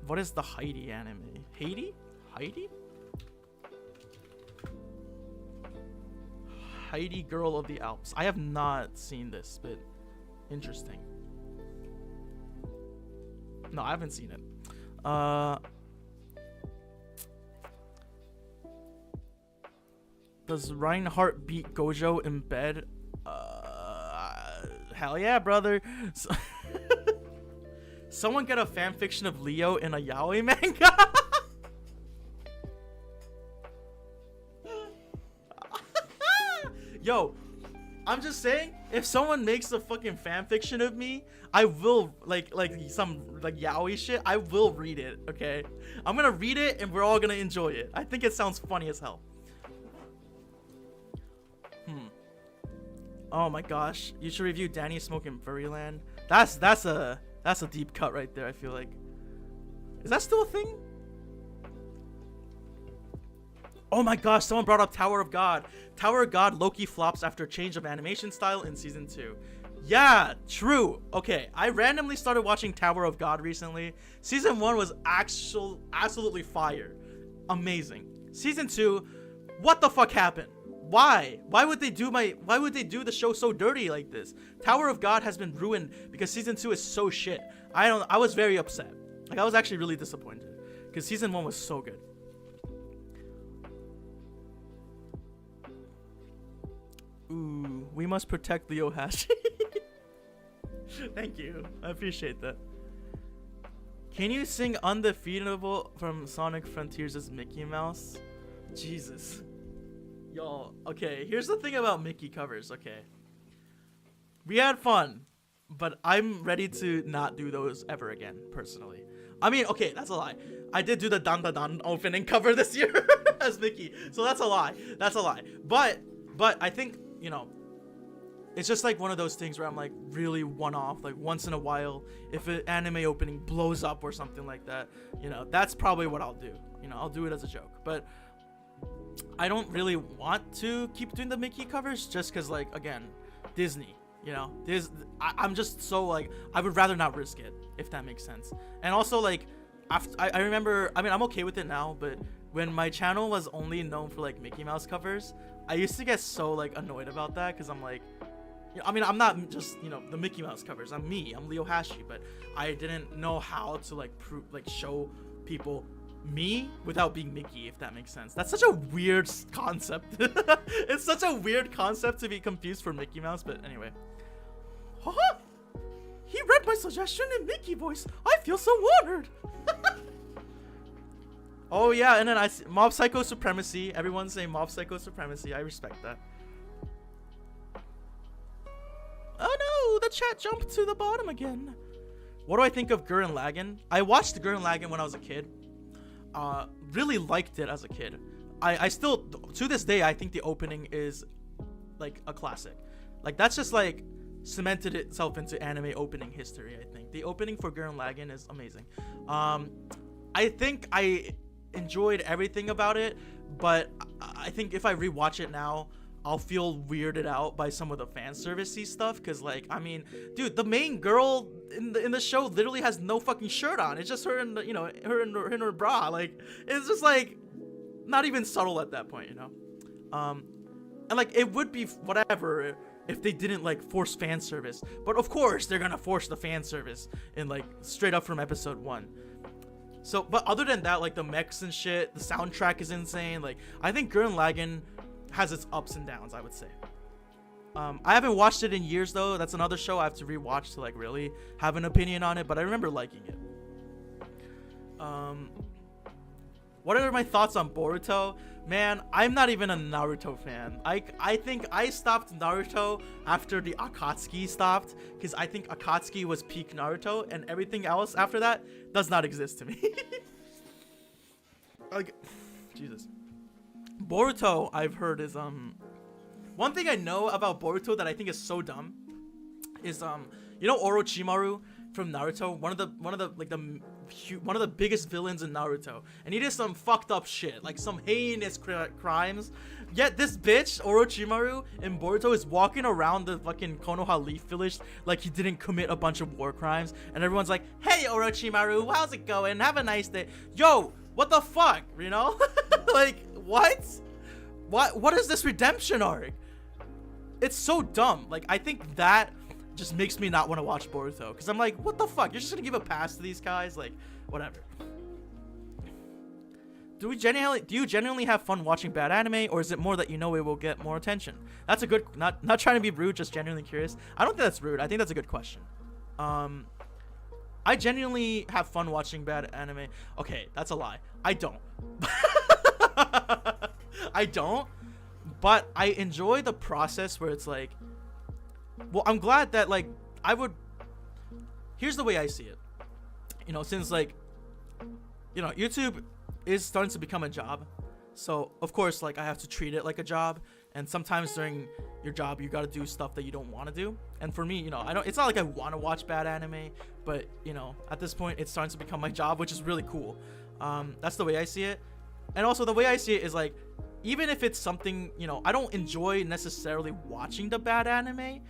What is the Heidi anime? Heidi? Heidi Girl of the Alps. I have not seen this, but interesting. No, I haven't seen it. Does Reinhardt beat Gojo in bed? Hell yeah, brother. Someone get a fanfiction of Leo in a yaoi manga? Yo, I'm just saying, if someone makes a fucking fan fiction of me, I will like some like yaoi shit. I will read it. Okay, I'm gonna read it, and we're all gonna enjoy it. I think it sounds funny as hell. Oh my gosh, you should review Danny smoking Furryland. That's a deep cut right there. I feel like, is that still a thing? Oh my gosh, someone brought up Tower of God. Tower of God Loki flops after change of animation style in season 2. Yeah, true. Okay, I randomly started watching Tower of God recently. Season 1 was absolutely fire. Amazing. Season 2, what the fuck happened? Why? Why would they do the show so dirty like this? Tower of God has been ruined because season 2 is so shit. I was very upset. Like, I was actually really disappointed because season 1 was so good. Ooh, we must protect Leo Hashi. Thank you. I appreciate that. Can you sing Undefeatable from Sonic Frontiers as Mickey Mouse? Jesus. Y'all, okay, here's the thing about Mickey covers, okay? We had fun, but I'm ready to not do those ever again, personally. I mean, okay, that's a lie. I did do the Dan Dan Dan opening cover this year as Mickey, so that's a lie. That's a lie. But I think, you know, it's just like one of those things where I'm like really one-off, like once in a while, if an anime opening blows up or something like that, you know, that's probably what I'll do. You know, I'll do it as a joke, but I don't really want to keep doing the Mickey covers just because, like, again, Disney, you know, I'm just so, like, I would rather not risk it, if that makes sense. And also, like, after I remember, I mean, I'm okay with it now, but when my channel was only known for, like, Mickey Mouse covers, I used to get so, like, annoyed about that because I'm like, you know, I mean, I'm not just, you know, the Mickey Mouse covers. I'm Leo Hashi, but I didn't know how to, like, show people me without being Mickey, if that makes sense. That's such a weird concept. It's such a weird concept to be confused for Mickey Mouse, but anyway. Haha! He read my suggestion in Mickey voice. I feel so honored. Oh yeah, and then I see Mob Psycho Supremacy. Everyone's saying Mob Psycho Supremacy. I respect that. Oh no, the chat jumped to the bottom again. What do I think of Gurren Lagann? I watched Gurren Lagann when I was a kid. Really liked it as a kid. I still, to this day, I think the opening is like a classic. Like, that's just like cemented itself into anime opening history. I think the opening for Gurren Lagann is amazing. I think I enjoyed everything about it, but I think if I rewatch it now, I'll feel weirded out by some of the fan servicey stuff, because, like, I mean, dude, the main girl in the show literally has no fucking shirt on. It's just her and, you know, her in her bra. Like, it's just like not even subtle at that point, you know. And like, it would be whatever if they didn't like force fan service, but of course they're gonna force the fan service in, like, straight up from episode 1. So, but other than that, like, the mechs and shit, the soundtrack is insane. Like, I think Gurren Lagann has its ups and downs, I would say. I haven't watched it in years, though. That's another show I have to rewatch to, like, really have an opinion on it, but I remember liking it. What are my thoughts on Boruto? Man, I'm not even a Naruto fan. I think I stopped Naruto after the Akatsuki stopped, because I think Akatsuki was peak Naruto, and everything else after that does not exist to me. Like, Jesus. Boruto, I've heard, is one thing I know about Boruto that I think is so dumb is you know Orochimaru from Naruto, one of the biggest villains in Naruto, and he did some fucked up shit, like some heinous crimes. Yet this bitch Orochimaru in Boruto is walking around the fucking Konoha Leaf Village like he didn't commit a bunch of war crimes, and everyone's like, "Hey Orochimaru, how's it going? Have a nice day." Yo, what the fuck, you know? Like, what is this redemption arc? It's so dumb. Like, I think that just makes me not want to watch Boruto, because I'm like, what the fuck? You're just gonna give a pass to these guys? Like, whatever. Do you genuinely have fun watching bad anime, or is it more that you know it will get more attention? That's a good, not trying to be rude, just genuinely curious. I don't think that's rude. I think that's a good question. I genuinely have fun watching bad anime. Okay, that's a lie. I don't. I don't. But I enjoy the process where it's like, well, I'm glad that like here's the way I see it. You know, since like, you know, YouTube is starting to become a job. So of course, like I have to treat it like a job. And sometimes during your job, you got to do stuff that you don't want to do. And for me, you know, it's not like I want to watch bad anime, but you know, at this point it's starting to become my job, which is really cool. That's the way I see it. And also the way I see it is like, even if it's something, you know, I don't enjoy necessarily watching the bad anime,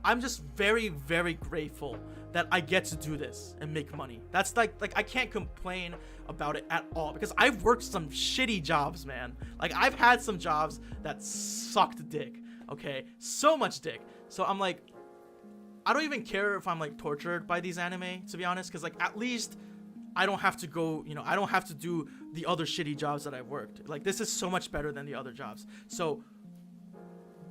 I'm just very, very grateful that I get to do this and make money. That's like I can't complain about it at all, because I've worked some shitty jobs, man. Like I've had some jobs that sucked dick, okay? So much dick. So I'm like, I don't even care if I'm like tortured by these anime, to be honest, because like at least I don't have to go, you know, I don't have to do the other shitty jobs that I've worked. Like this is so much better than the other jobs. So,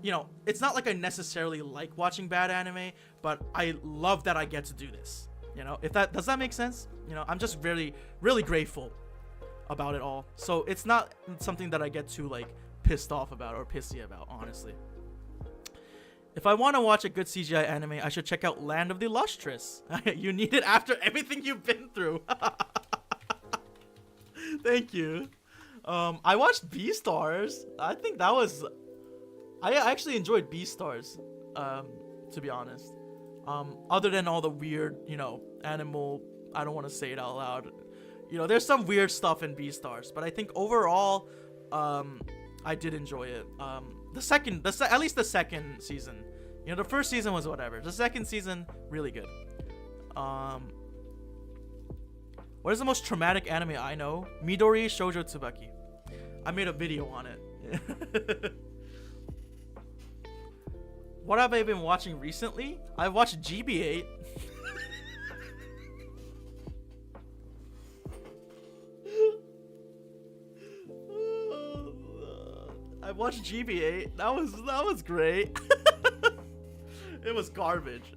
you know, it's not like I necessarily like watching bad anime, but I love that I get to do this. You know, does that make sense? You know, I'm just really, really grateful about it all. So it's not something that I get too like pissed off about or pissy about, honestly. If I want to watch a good CGI anime, I should check out Land of the Lustrous. You need it after everything you've been through. Thank you. I watched Beastars. I think that was... I actually enjoyed Beastars, to be honest. Other than all the weird, you know, animal... I don't want to say it out loud. You know, there's some weird stuff in Beastars, but I think overall, I did enjoy it. At least the second season. You know, the first season was whatever. The second season, really good. What is the most traumatic anime I know? Midori Shoujo Tsubaki. I made a video on it. What have I been watching recently? I watched GB8. I watched GB8. That was great. It was garbage.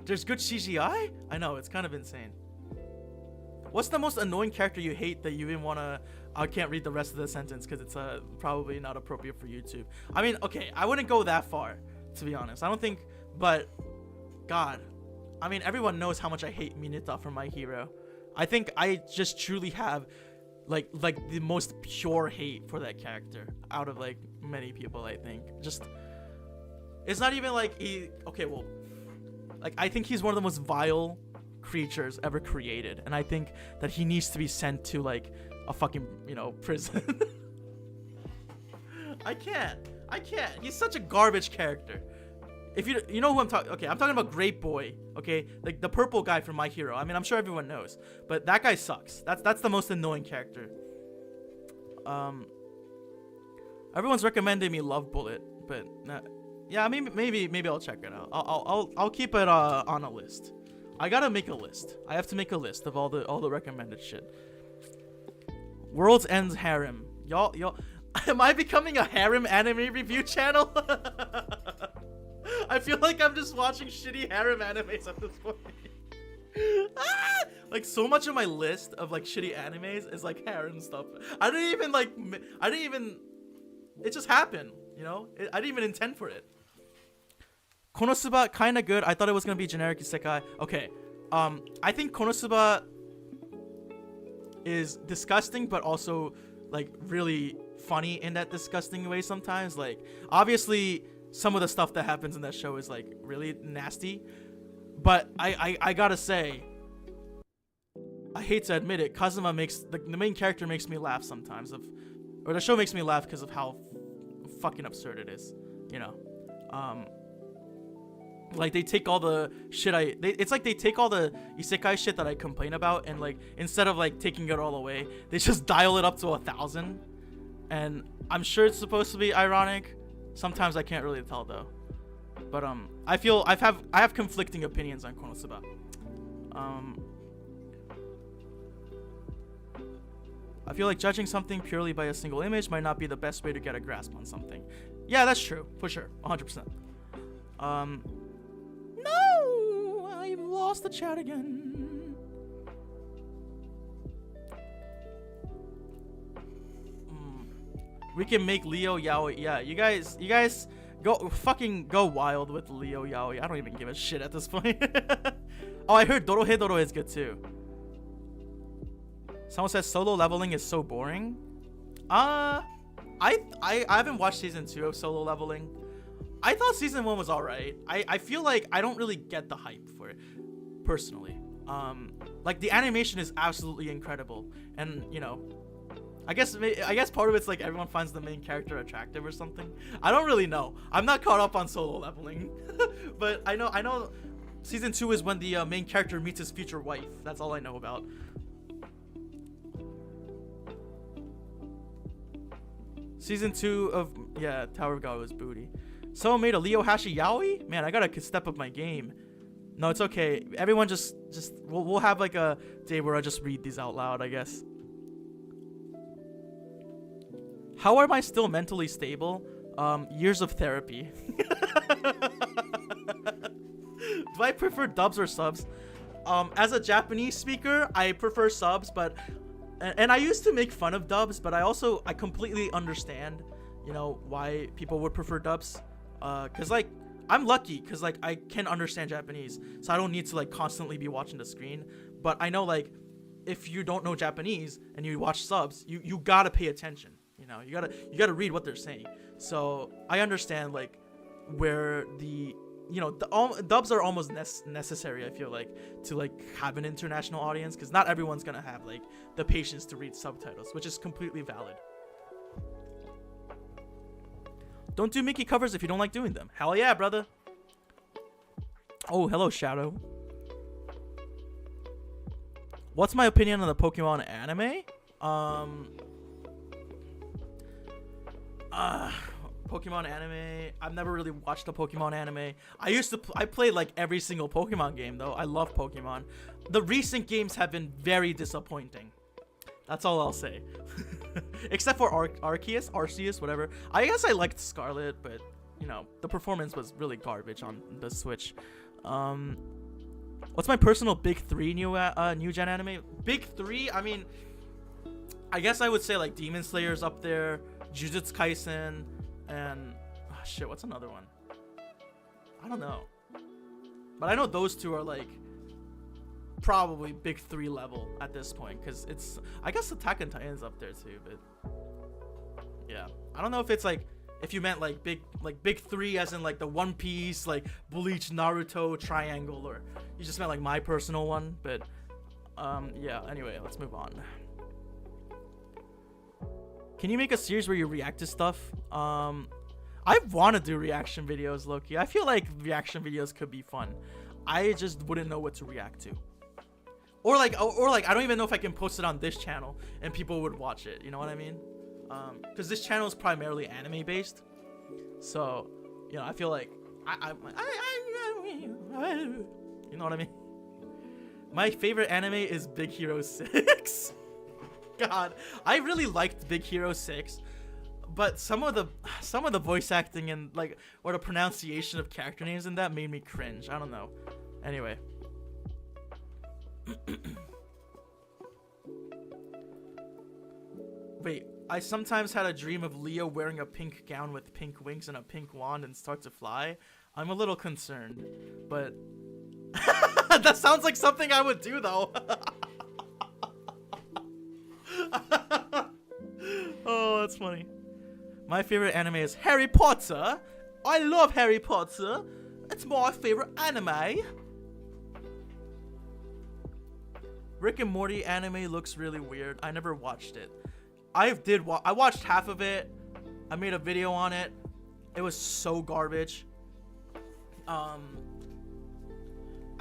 There's good CGI? I know, it's kind of insane. What's the most annoying character you hate that you even wanna... I can't read the rest of the sentence because it's probably not appropriate for YouTube. I mean, okay, I wouldn't go that far, to be honest. I don't think... But, God. I mean, everyone knows how much I hate Mineta from My Hero. I think I just truly have... like the most pure hate for that character out of like many people. I think just it's not even like I think he's one of the most vile creatures ever created, and I think that he needs to be sent to like a fucking, you know, prison. I can't he's such a garbage character. If you know who I'm talking, okay, I'm talking about Grape Boy, okay, like the purple guy from My Hero. I mean, I'm sure everyone knows, but that guy sucks. That's the most annoying character. Everyone's recommending me Love Bullet, but yeah, maybe I'll check it out. I'll keep it on a list. I gotta make a list. I have to make a list of all the recommended shit. World's End Harem, y'all. Am I becoming a harem anime review channel? I feel like I'm just watching shitty harem animes at this point. Like so much of my list of like shitty animes is like harem stuff. I didn't even it just happened, you know? I didn't even intend for it. Konosuba, kinda good. I thought it was gonna be generic isekai. Okay, I think Konosuba is disgusting, but also like really funny in that disgusting way sometimes. Like obviously some of the stuff that happens in that show is like really nasty, but I gotta say, I hate to admit it, Kazuma makes the main character makes me laugh sometimes, or the show makes me laugh because of how fucking absurd it is, you know. Like they take all the shit it's like they take all the isekai shit that I complain about, and like instead of like taking it all away, they just dial it up to 1,000. And I'm sure it's supposed to be ironic. Sometimes I can't really tell though. But I have conflicting opinions on Konosuba. I feel like judging something purely by a single image might not be the best way to get a grasp on something. Yeah, that's true, for sure, 100%. No, I've lost the chat again. We can make Leo Yaoi. Yeah, you guys go wild with Leo Yaoi. I don't even give a shit at this point. Oh, I heard Dorohedoro is good too. Someone says solo leveling is so boring. I haven't watched season 2 of solo leveling. I thought season 1 was alright. I feel like I don't really get the hype for it personally. Like the animation is absolutely incredible, and you know, I guess part of it's like everyone finds the main character attractive or something. I don't really know. I'm not caught up on solo leveling, but I know season 2 is when the main character meets his future wife. That's all I know about. Season 2 of Tower of God was booty. Someone made a Leo Hashi Yaoi? Man, I gotta step up my game. No, it's okay. Everyone just we'll have like a day where I just read these out loud, I guess. How am I still mentally stable? Years of therapy. Do I prefer dubs or subs? As a Japanese speaker, I prefer subs, but and I used to make fun of dubs, but I completely understand, you know, why people would prefer dubs. Cause like I'm lucky, cause like I can understand Japanese, so I don't need to like constantly be watching the screen. But I know like if you don't know Japanese and you watch subs, you gotta pay attention. You know, you gotta read what they're saying. So I understand like where the dubs are almost necessary. I feel like to like have an international audience, because not everyone's gonna have like the patience to read subtitles, which is completely valid. Don't do Mickey covers if you don't like doing them. Hell yeah, brother. Oh, hello, Shadow. What's my opinion on the Pokemon anime? Pokemon anime. I've never really watched a Pokemon anime. I played like every single Pokemon game though. I love Pokemon. The recent games have been very disappointing. That's all I'll say. Except for Arceus, whatever. I guess I liked Scarlet, but you know, the performance was really garbage on the Switch. What's my personal big 3 new gen anime? Big 3? I mean, I guess I would say like Demon Slayer's up there, Jujutsu Kaisen, and shit, what's another one? I don't know. But I know those two are like probably big 3 level at this point, because it's, I guess Attack on Titan's up there too, but yeah, I don't know if it's like, if you meant like big 3 as in like the One Piece, like Bleach, Naruto triangle, or you just meant like my personal one. But yeah, anyway, let's move on. Can you make a series where you react to stuff? I want to do reaction videos, Loki. I feel like reaction videos could be fun. I just wouldn't know what to react to. Or like I don't even know if I can post it on this channel and people would watch it. You know what I mean? Because this channel is primarily anime based. So, you know, I feel like you know what I mean? My favorite anime is Big Hero 6. God, I really liked Big Hero 6, but some of the voice acting and like, or the pronunciation of character names in that made me cringe. I don't know. Anyway. Wait, I sometimes had a dream of Leo wearing a pink gown with pink wings and a pink wand and start to fly. I'm a little concerned, but that sounds like something I would do though. Oh, that's funny. My favorite anime is Harry Potter. I love Harry Potter. It's my favorite anime. Rick and Morty anime looks really weird. I never watched it. I watched half of it. I made a video on it. It was so garbage. I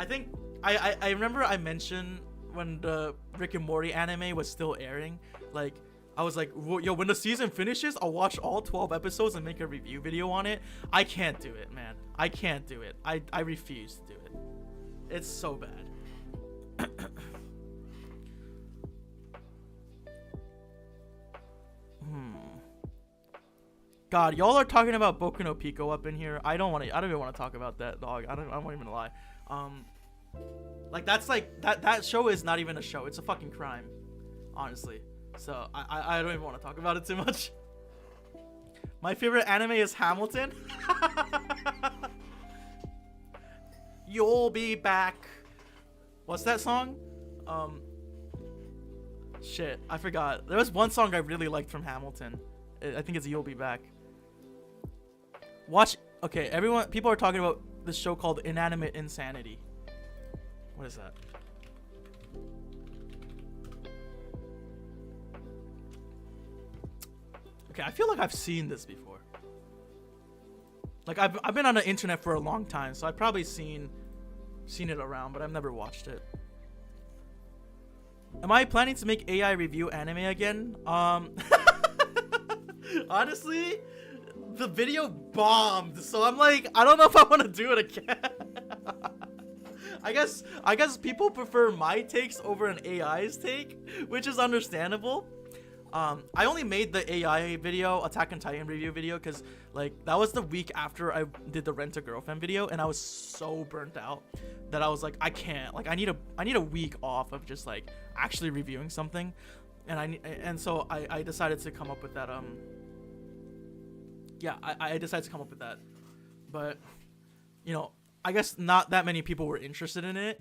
think I remember I mentioned when the Rick and Morty anime was still airing, like I was like, yo, when the season finishes, I'll watch all 12 episodes and make a review video on it. I can't do it, man. I can't do it. I refuse to do it. It's so bad. God, y'all are talking about Boku no Pico up in here. I don't even want to talk about that, dog. I won't even lie. Like that's like that show is not even a show. It's a fucking crime, honestly. So I don't even want to talk about it too much. My favorite anime is Hamilton. You'll be back. What's that song? Shit, I forgot. There was one song I really liked from Hamilton. I think it's You'll Be Back. Watch. Okay, everyone. People are talking about this show called Inanimate Insanity. What is that? Okay, I feel like I've seen this before. Like I've been on the internet for a long time, so I've probably seen it around, but I've never watched it. Am I planning to make AI review anime again? Honestly, the video bombed, so I'm like, I don't know if I want to do it again. I guess people prefer my takes over an AI's take, which is understandable. I only made the AI video, Attack on Titan review video, because like that was the week after I did the Rent a Girlfriend video, and I was so burnt out that I was like, I can't. Like I need a week off of just like actually reviewing something, and so I decided to come up with that. Yeah, I decided to come up with that, but you know, I guess not that many people were interested in it.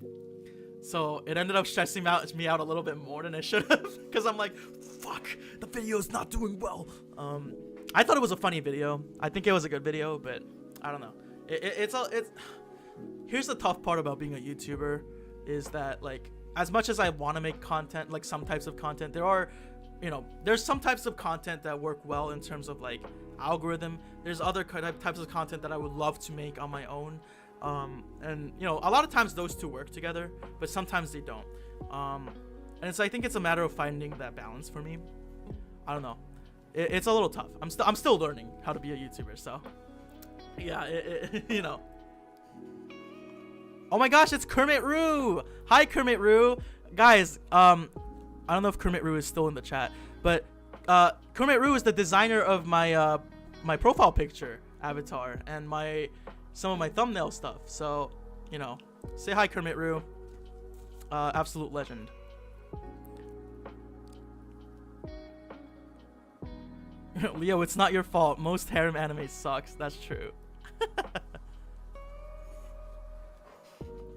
So it ended up stressing me out a little bit more than it should have, because I'm like, fuck, the video's not doing well. I thought it was a funny video. I think it was a good video, but I don't know. It's here's the tough part about being a YouTuber, is that like as much as I want to make content, like some types of content, there's some types of content that work well in terms of like algorithm. There's other types of content that I would love to make on my own. And you know, a lot of times those two work together, but sometimes they don't. And I think it's a matter of finding that balance for me. I don't know. It's a little tough. I'm still learning how to be a YouTuber, so yeah, you know. Oh my gosh, it's Kermit Roo. Hi, Kermit Roo. Guys, I don't know if Kermit Roo is still in the chat, but Kermit Roo is the designer of my my profile picture avatar and some of my thumbnail stuff. So, you know, say hi, Kermit Roo. Absolute legend. Leo, it's not your fault. Most harem anime sucks. That's true.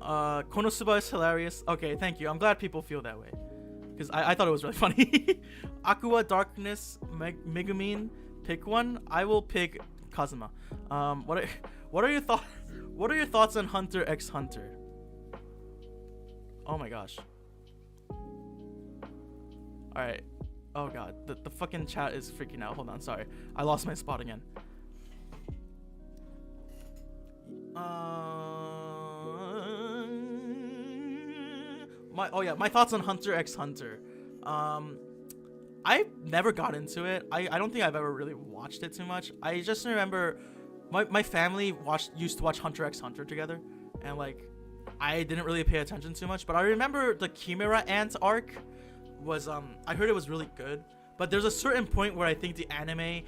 Konosuba is hilarious. Okay, thank you. I'm glad people feel that way, because I thought it was really funny. Aqua, Darkness, Megumin. Pick one. I will pick Kazuma. What are your thoughts? What are your thoughts on Hunter x Hunter? Oh my gosh. All right. Oh god, the fucking chat is freaking out. Hold on, sorry. I lost my spot again. My thoughts on Hunter x Hunter. I never got into it. I don't think I've ever really watched it too much. I just remember my family used to watch Hunter x Hunter together, and like I didn't really pay attention too much, but I remember the Chimera Ant arc was I heard it was really good, but there's a certain point where I think the anime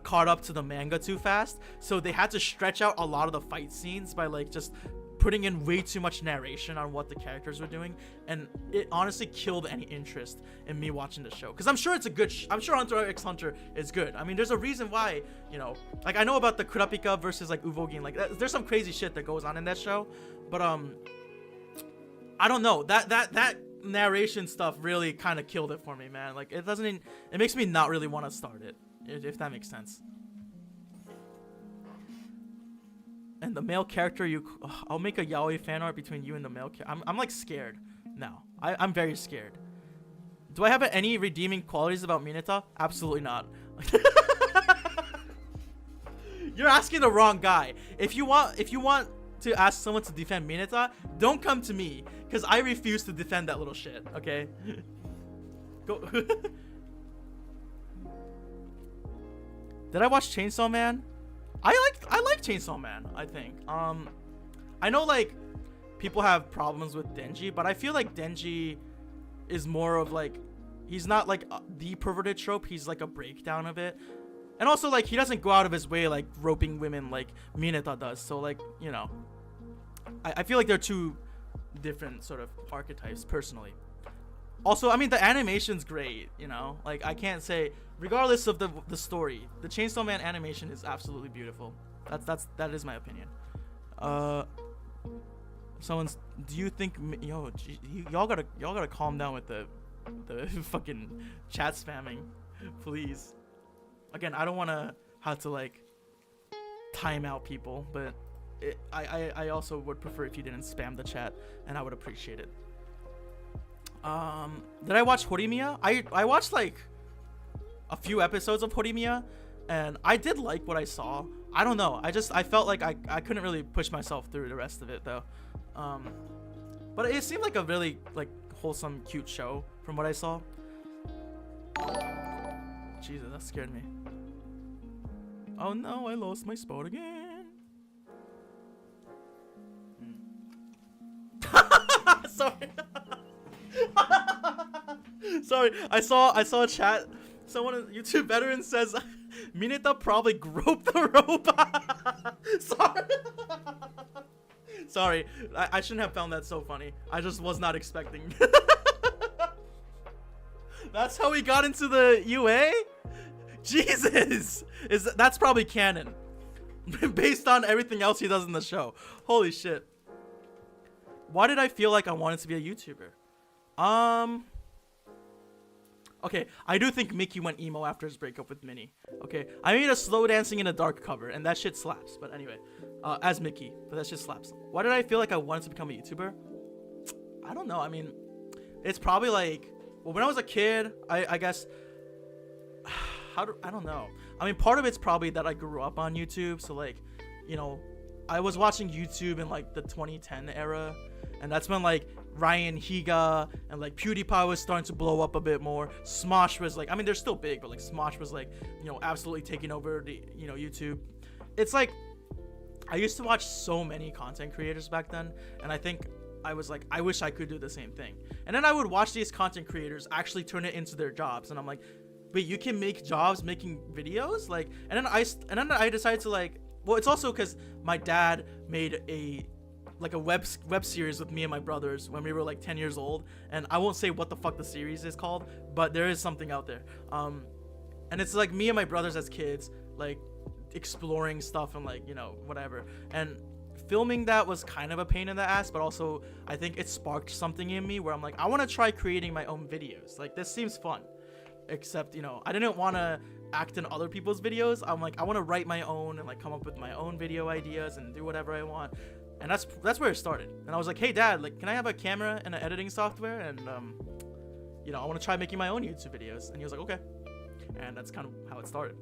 caught up to the manga too fast, so they had to stretch out a lot of the fight scenes by like just putting in way too much narration on what the characters were doing, and it honestly killed any interest in me watching the show, because I'm sure it's a good I'm sure Hunter x Hunter is good. I mean, there's a reason why, you know, like I know about the Kurapika versus like Uvogin, like there's some crazy shit that goes on in that show, but I don't know, that narration stuff really kind of killed it for me, man. Like it makes me not really want to start it, if that makes sense. And the male character, I'll make a yaoi fan art between you and the male character. I'm like scared now. I'm very scared. Do I have any redeeming qualities about Mineta? Absolutely not. You're asking the wrong guy. If you want to ask someone to defend Mineta, don't come to me, because I refuse to defend that little shit. Okay. Go. Did I watch Chainsaw Man? I like Chainsaw Man, I think. I know like people have problems with Denji, but I feel like Denji is more of like, he's not like the perverted trope, he's like a breakdown of it. And also like he doesn't go out of his way like roping women like Mineta does. So like, you know, I feel like they're two different sort of archetypes personally. Also, I mean, the animation's great, you know, like I can't say regardless of the story, the Chainsaw Man animation is absolutely beautiful. That is my opinion. Someone's. Do you think? Yo, y'all gotta calm down with the fucking chat spamming, please. Again, I don't want to have to like time out people, but I also would prefer if you didn't spam the chat, and I would appreciate it. Did I watch Horimiya? I watched like a few episodes of Horimiya, and I did like what I saw. I don't know. I felt like I couldn't really push myself through the rest of it though. But it seemed like a really like wholesome, cute show from what I saw. Jesus, that scared me. Oh no, I lost my spot again. Sorry. Sorry, I saw a chat. Someone, a YouTube veteran, says Mineta probably groped the robot. Sorry. Sorry, I shouldn't have found that so funny. I just was not expecting. That's how he got into the UA? Jesus! That's probably canon. Based on everything else he does in the show. Holy shit. Why did I feel like I wanted to be a YouTuber? Okay, I do think Mickey went emo after his breakup with Minnie. Okay, I made a slow dancing in a dark cover, and that shit slaps. But anyway, as Mickey, but that shit slaps. Why did I feel like I wanted to become a YouTuber? I don't know. I mean, it's probably like, well, when I was a kid, I guess, I don't know. I mean, part of it's probably that I grew up on YouTube, so like, you know, I was watching YouTube in like the 2010 era, and that's when like Ryan Higa and like PewDiePie was starting to blow up a bit more. Smosh was like, I mean, they're still big, but like Smosh was like, you know, absolutely taking over the, you know, YouTube. It's like, I used to watch so many content creators back then, and I think I was like, I wish I could do the same thing. And then I would watch these content creators actually turn it into their jobs, and I'm like, wait, you can make jobs making videos? Like, and then I decided to like, well, it's also because my dad made a web series with me and my brothers when we were like 10 years old, and I won't say what the fuck the series is called, but there is something out there. And it's like me and my brothers as kids like exploring stuff and like, you know, whatever. And filming that was kind of a pain in the ass, but also I think it sparked something in me where I'm like, I want to try creating my own videos. Like, this seems fun. Except, you know, I didn't want to act in other people's videos. I'm like, I want to write my own and like come up with my own video ideas and do whatever I want. And that's where it started. And I was like, hey dad, like, can I have a camera and an editing software? And you know, I want to try making my own YouTube videos. And he was like, okay. And that's kind of how it started.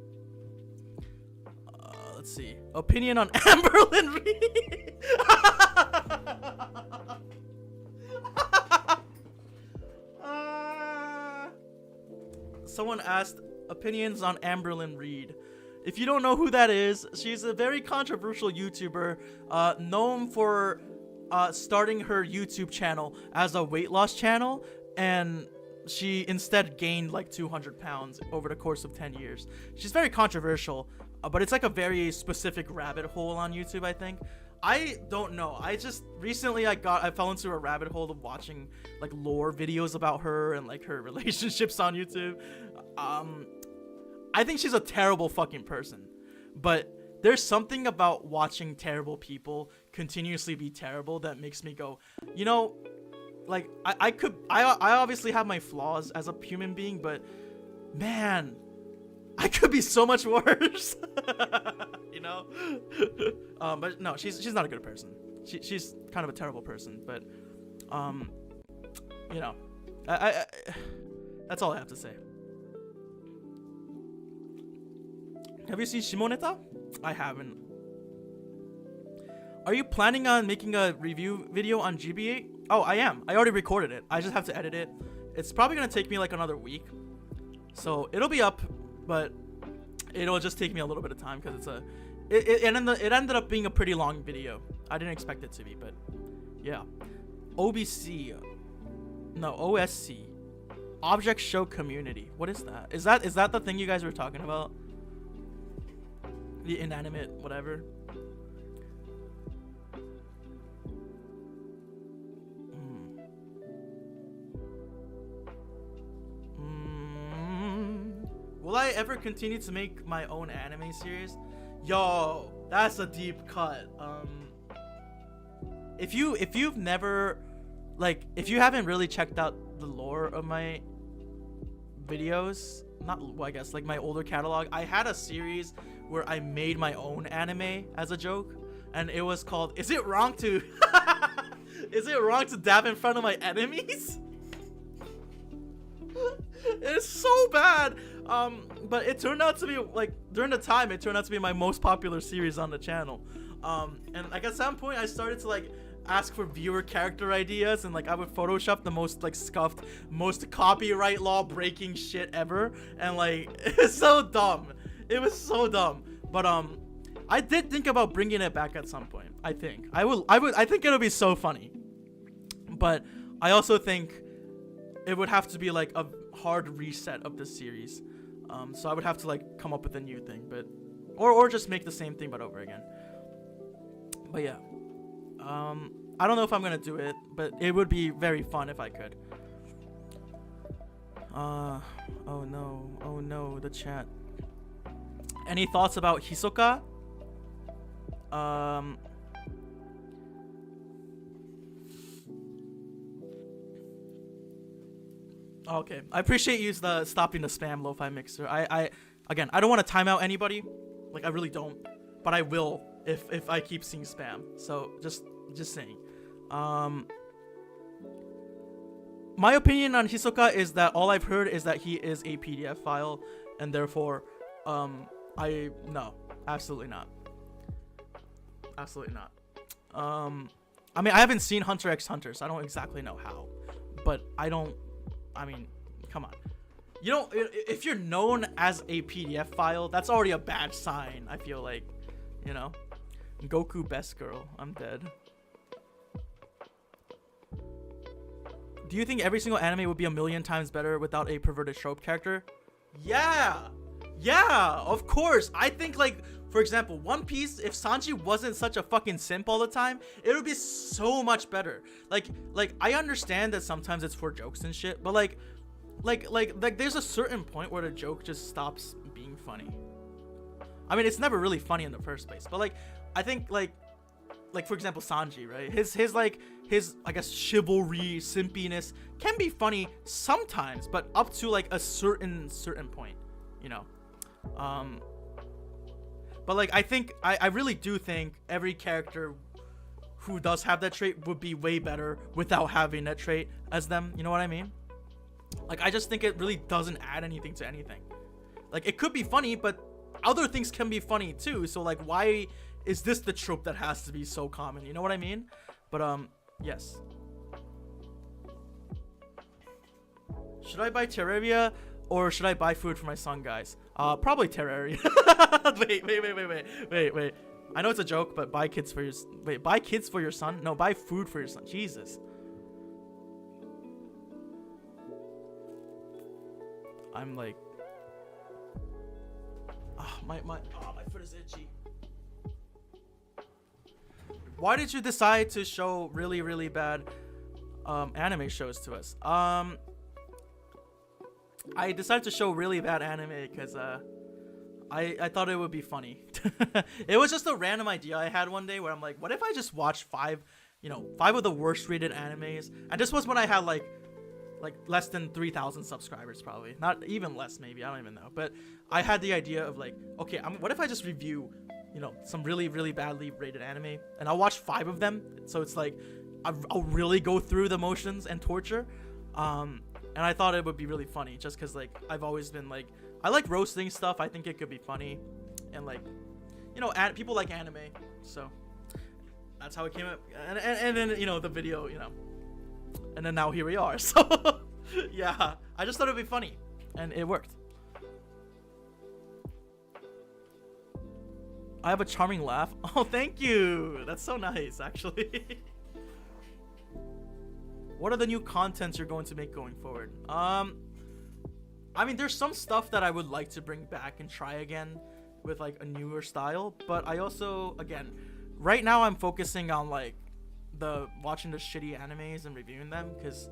Let's see. Opinion on Amberlyn Reed. Someone asked opinions on Amberlyn Reed. If you don't know who that is, she's a very controversial YouTuber, known for starting her YouTube channel as a weight loss channel, and she instead gained like 200 pounds over the course of 10 years. She's very controversial, but it's like a very specific rabbit hole on YouTube, I think. I don't know. I just recently I fell into a rabbit hole of watching like lore videos about her and like her relationships on YouTube. I think she's a terrible fucking person, but there's something about watching terrible people continuously be terrible that makes me go, you know, like I obviously have my flaws as a human being, but man, I could be so much worse. You know. But no, she's not a good person. She's kind of a terrible person, but you know, I that's all I have to say. Have you seen Shimoneta? I haven't. Are you planning on making a review video on GB8? Oh, I am. I already recorded it. I just have to edit it. It's probably gonna take me like another week, so it'll be up, but it'll just take me a little bit of time because it ended up being a pretty long video. I didn't expect it to be, but yeah. OBC, no, OSC, Object Show Community. What is that? Is that the thing you guys were talking about? The inanimate whatever. I ever continue to make my own anime series, yo, that's a deep cut. If you've never, like, if you haven't really checked out the lore of my videos, not, well, I guess like my older catalog, I had a series where I made my own anime as a joke, and it was called "Is It Wrong to Is It Wrong to Dab in Front of My Enemies?" It's so bad. But it turned out to be, like, during the time, it turned out to be my most popular series on the channel. And like at some point I started to like ask for viewer character ideas, and like I would Photoshop the most like scuffed, most copyright law breaking shit ever, and like it's so dumb. It was so dumb. But I did think about bringing it back at some point. I think I think it'll be so funny. But I also think it would have to be like a hard reset of the series. So I would have to like come up with a new thing, but or just make the same thing but over again. But yeah, I don't know if I'm gonna do it, but it would be very fun if I could. Oh no, the chat. Any thoughts about Hisoka? Okay, I appreciate you stopping the spam lo-fi mixer. I again, I don't want to time out anybody, like I really don't, but I will if I keep seeing spam. So just saying. My opinion on Hisoka is that all I've heard is that he is a PDF file, and therefore, no, absolutely not. Absolutely not. I mean, I haven't seen Hunter x Hunter, so I don't exactly know how, but I mean, come on. You know, if you're known as a PDF file, that's already a bad sign, I feel like, you know? Goku best girl, I'm dead. Do you think every single anime would be a million times better without a perverted trope character? Yeah, of course. I think, like, for example, One Piece, if Sanji wasn't such a fucking simp all the time, it would be so much better. Like I understand that sometimes it's for jokes and shit, but like there's a certain point where the joke just stops being funny. I mean, it's never really funny in the first place, but like I think like for example, Sanji, right? His I guess chivalry, simpiness can be funny sometimes, but up to like a certain point, you know. But like I really do think every character who does have that trait would be way better without having that trait as them, you know what I mean? Like I just think it really doesn't add anything to anything. Like it could be funny, but other things can be funny too, so like why is this the trope that has to be so common, you know what I mean? But yes. Should I buy Terraria or should I buy food for my son, guys? Probably Terraria. wait. I know it's a joke, but buy kids for your son? No, buy food for your son. Jesus. I'm like, my foot is itchy. Why did you decide to show really bad anime shows to us? I decided to show really bad anime because I thought it would be funny. It was just a random idea I had one day where I'm like, what if I just watched five of the worst rated animes? And this was when I had like less than 3,000 subscribers, probably not even less, maybe, I don't even know. But I had the idea of like, okay, what if I just review some really badly rated anime, and I'll watch 5 of them, so it's like I'll really go through the motions and torture. And I thought it would be really funny just because like I've always been like, I like roasting stuff. I think it could be funny, and like people like anime, so that's how it came up. And then the video, and then now here we are. So yeah, I just thought it'd be funny, and it worked. I have a charming laugh. Oh, thank you. That's so nice, actually. What are the new contents you're going to make going forward? I mean, there's some stuff that I would like to bring back and try again with like a newer style, but I also, again, right now I'm focusing on like watching the shitty animes and reviewing them because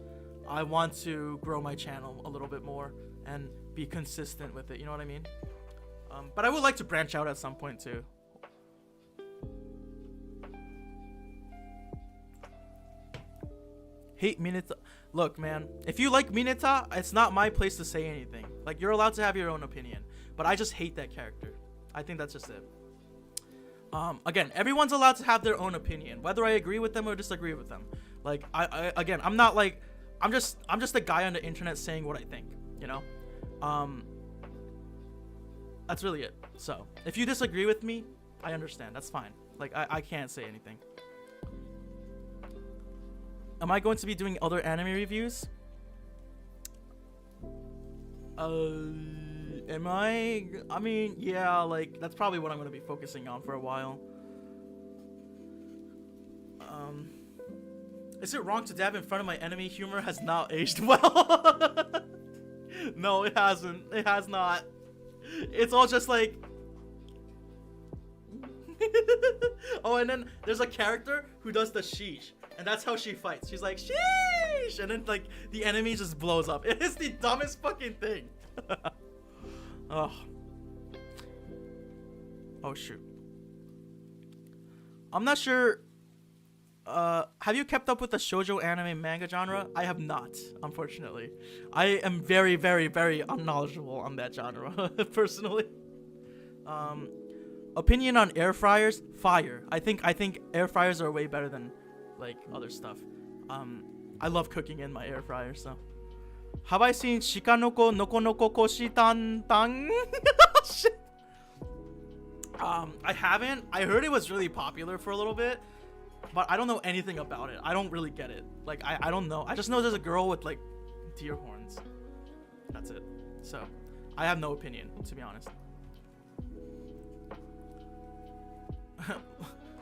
I want to grow my channel a little bit more and be consistent with it. You know what I mean? But I would like to branch out at some point too. Hate Mineta. Look, man, if you like Mineta, it's not my place to say anything. Like, you're allowed to have your own opinion, but I just hate that character. I think that's just it. Again, everyone's allowed to have their own opinion, whether I agree with them or disagree with them. Like, again, I'm not like, I'm just a guy on the internet saying what I think, you know? That's really it. So, if you disagree with me, I understand. That's fine. Like, I can't say anything. Am I going to be doing other anime reviews? Am I? I mean, yeah, like, that's probably what I'm going to be focusing on for a while. Is it wrong to dab in front of my enemy? Humor has not aged well. No, it hasn't. It has not. It's all just like... Oh, and then there's a character who does the sheesh. And that's how she fights. She's like, sheesh! And then, like, the enemy just blows up. It is the dumbest fucking thing. Oh. Oh, shoot. I'm not sure... have you kept up with the shoujo anime manga genre? I have not, unfortunately. I am very, very, very unknowledgeable on that genre, personally. Opinion on air fryers? Fire. I think air fryers are way better than, like, other stuff. I love cooking in my air fryer, so. Have I seen Shikanoko Noko Noko Koshi Tan Tang? Shit. I haven't. I heard it was really popular for a little bit, but I don't know anything about it. I don't really get it. Like, I don't know. I just know there's a girl with, like, deer horns. That's it. So, I have no opinion, to be honest.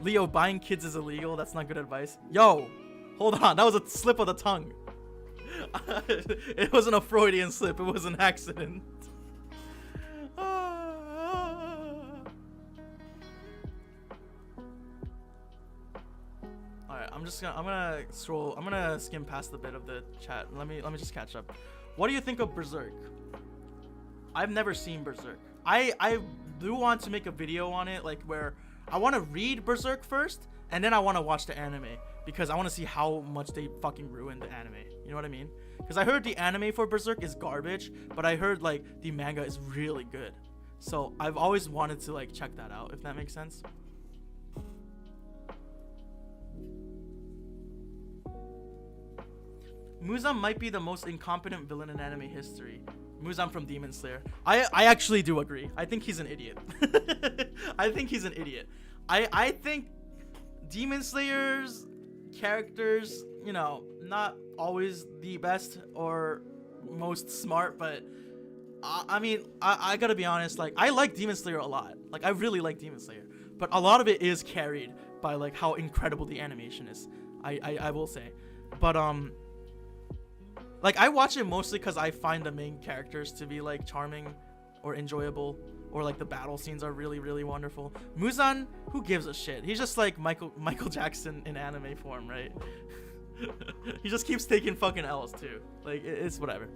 Leo, buying kids is illegal. That's not good advice. Yo, hold on. That was a slip of the tongue. It wasn't a Freudian slip. It was an accident. Alright, I'm gonna skim past the bit of the chat. Let me just catch up. What do you think of Berserk? I've never seen Berserk. I do want to make a video on it, like, where I want to read Berserk first, and then I want to watch the anime, because I want to see how much they fucking ruined the anime. You know what I mean? Because I heard the anime for Berserk is garbage, but I heard, like, the manga is really good. So I've always wanted to, like, check that out, if that makes sense. Muzan might be the most incompetent villain in anime history. Muzan from Demon Slayer. I actually do agree. I think he's an idiot. I think he's an idiot. I think Demon Slayer's characters, you know, not always the best or most smart, but I mean, I gotta be honest, like, I like Demon Slayer a lot. Like, I really like Demon Slayer, but a lot of it is carried by, like, how incredible the animation is. I will say, but like, I watch it mostly because I find the main characters to be, like, charming or enjoyable, or, like, the battle scenes are really, really wonderful. Muzan, who gives a shit? He's just like Michael Jackson in anime form, right? He just keeps taking fucking L's too. Like, it's whatever.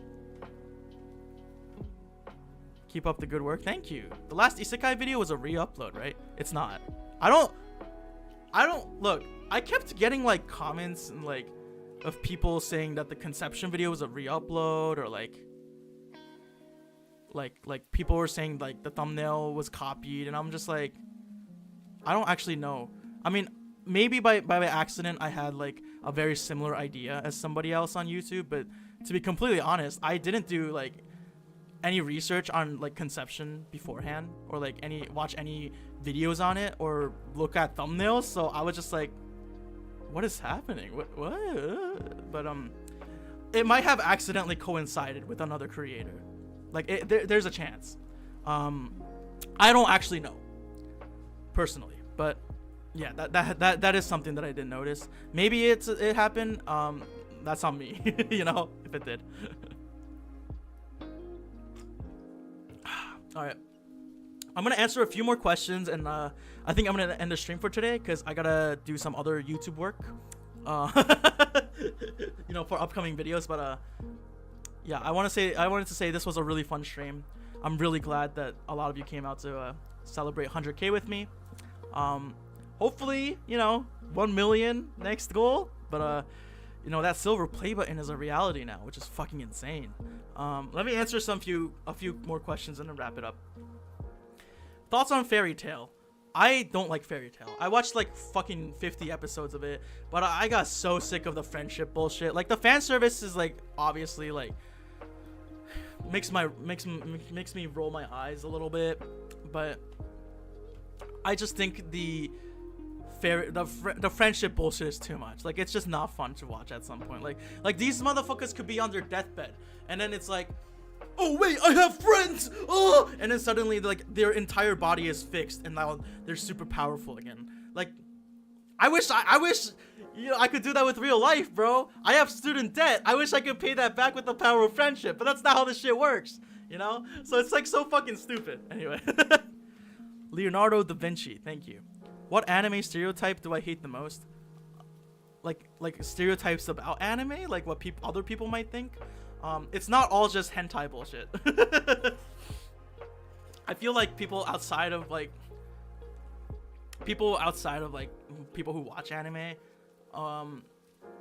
Keep up the good work. Thank you. The last isekai video was a re-upload, right? It's not. I don't look. I kept getting, like, comments and, like, of people saying that the Conception video was a re-upload, or like people were saying, like, the thumbnail was copied, and I'm just like, I don't actually know. I mean, maybe by accident I had, like, a very similar idea as somebody else on YouTube, but to be completely honest, I didn't do, like, any research on, like, Conception beforehand, or, like, watch any videos on it, or look at thumbnails, so I was just like, what is happening? What? But it might have accidentally coincided with another creator. Like, there's a chance. I don't actually know personally, but yeah, that is something that I didn't notice. Maybe it happened. That's on me, you know, if it did. All right. I'm gonna answer a few more questions, and I think I'm gonna end the stream for today because I gotta do some other YouTube work, you know, for upcoming videos. But yeah, I wanted to say this was a really fun stream. I'm really glad that a lot of you came out to celebrate 100K with me. Hopefully, 1 million next goal, but that silver play button is a reality now, which is fucking insane. Let me answer a few more questions and then wrap it up. Thoughts on Fairy Tail? I don't like Fairy Tail. I watched like fucking 50 episodes of it, but I got so sick of the friendship bullshit. Like the fan service is like obviously like makes me roll my eyes a little bit, but I just think the friendship bullshit is too much. Like it's just not fun to watch at some point. Like these motherfuckers could be on their deathbed, and then it's like, oh wait, I have friends. Oh, and then suddenly like their entire body is fixed, and now they're super powerful again. Like, I wish I could do that with real life, bro. I have student debt. I wish I could pay that back with the power of friendship, but that's not how this shit works, So it's like so fucking stupid. Anyway, Leonardo da Vinci, thank you. What anime stereotype do I hate the most? Like stereotypes about anime, like what other people might think. It's not all just hentai bullshit. I feel like people outside of people who watch anime,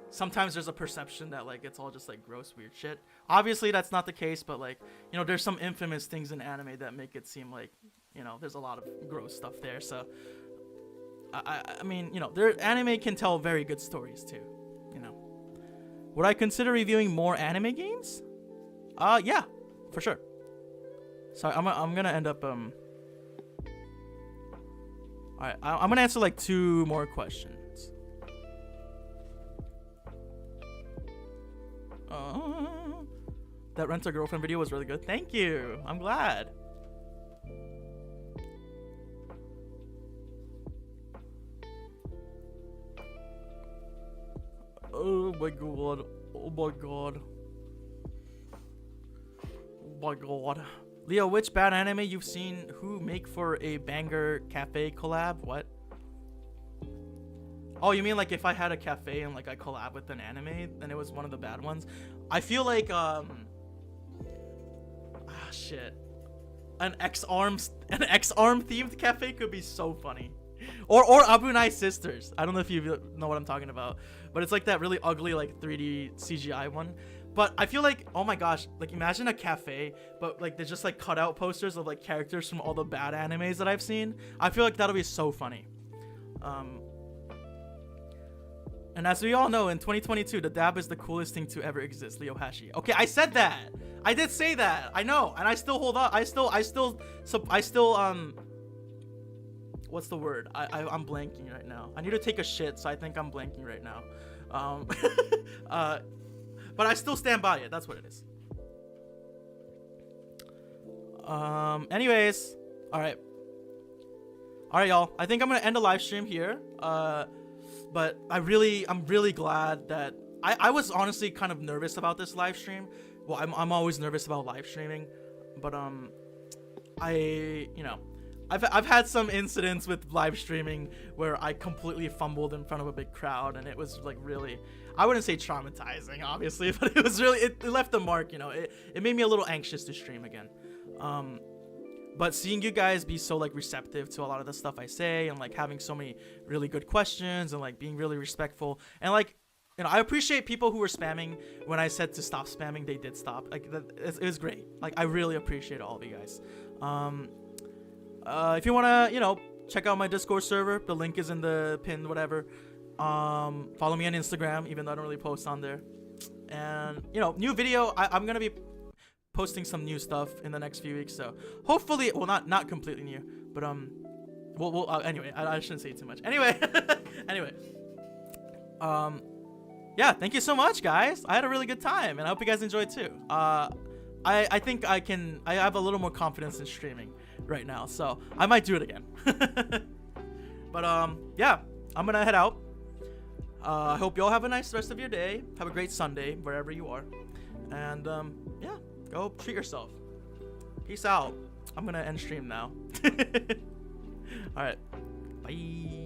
sometimes there's a perception that like it's all just like gross weird shit. Obviously that's not the case, but like there's some infamous things in anime that make it seem like there's a lot of gross stuff there. So I mean, their anime can tell very good stories too. Would I consider reviewing more anime games? Yeah, for sure. Sorry, I'm gonna end up All right, I'm gonna answer like 2 more questions. That Rent a Girlfriend video was really good. Thank you. I'm glad. Oh my god. Oh my god. Oh my god. Leo, which bad anime you've seen who make for a banger cafe collab? What? Oh, you mean like if I had a cafe and like I collab with an anime and it was one of the bad ones? I feel like shit. An X-Arm themed cafe could be so funny. Or Abunai Sisters. I don't know if you know what I'm talking about, but it's like that really ugly like 3D CGI one. But I feel like, oh my gosh, like imagine a cafe, but like there's just like cutout posters of like characters from all the bad animes that I've seen. I feel like that'll be so funny. And as we all know, in 2022, the dab is the coolest thing to ever exist, Leo Hashi. Okay, I said that. I did say that. I know, and I still hold up. I still what's the word? I'm blanking right now. I need to take a shit, so I think I'm blanking right now. But I still stand by it. That's what it is. Anyways, all right, y'all. I think I'm gonna end the live stream here. But I'm really glad that I was honestly kind of nervous about this live stream. Well, I'm always nervous about live streaming, but I've had some incidents with live streaming where I completely fumbled in front of a big crowd, and it was like really, I wouldn't say traumatizing, obviously, but it was really, it left a mark, it made me a little anxious to stream again. But seeing you guys be so like receptive to a lot of the stuff I say, and like having so many really good questions, and like being really respectful, and like, I appreciate people who were spamming when I said to stop spamming. They did stop. Like it was great. Like I really appreciate all of you guys. If you wanna, check out my Discord server, the link is in the pin, whatever. Follow me on Instagram, even though I don't really post on there. And new video. I'm gonna be posting some new stuff in the next few weeks, so hopefully, well, not completely new, but anyway, I shouldn't say too much. Anyway, yeah, thank you so much, guys. I had a really good time, and I hope you guys enjoyed too. I think I have a little more confidence in streaming right now, so I might do it again. But yeah, I'm gonna head out. I hope you all have a nice rest of your day. Have a great Sunday wherever you are, and yeah, go treat yourself. Peace out. I'm gonna end stream now. All right, bye.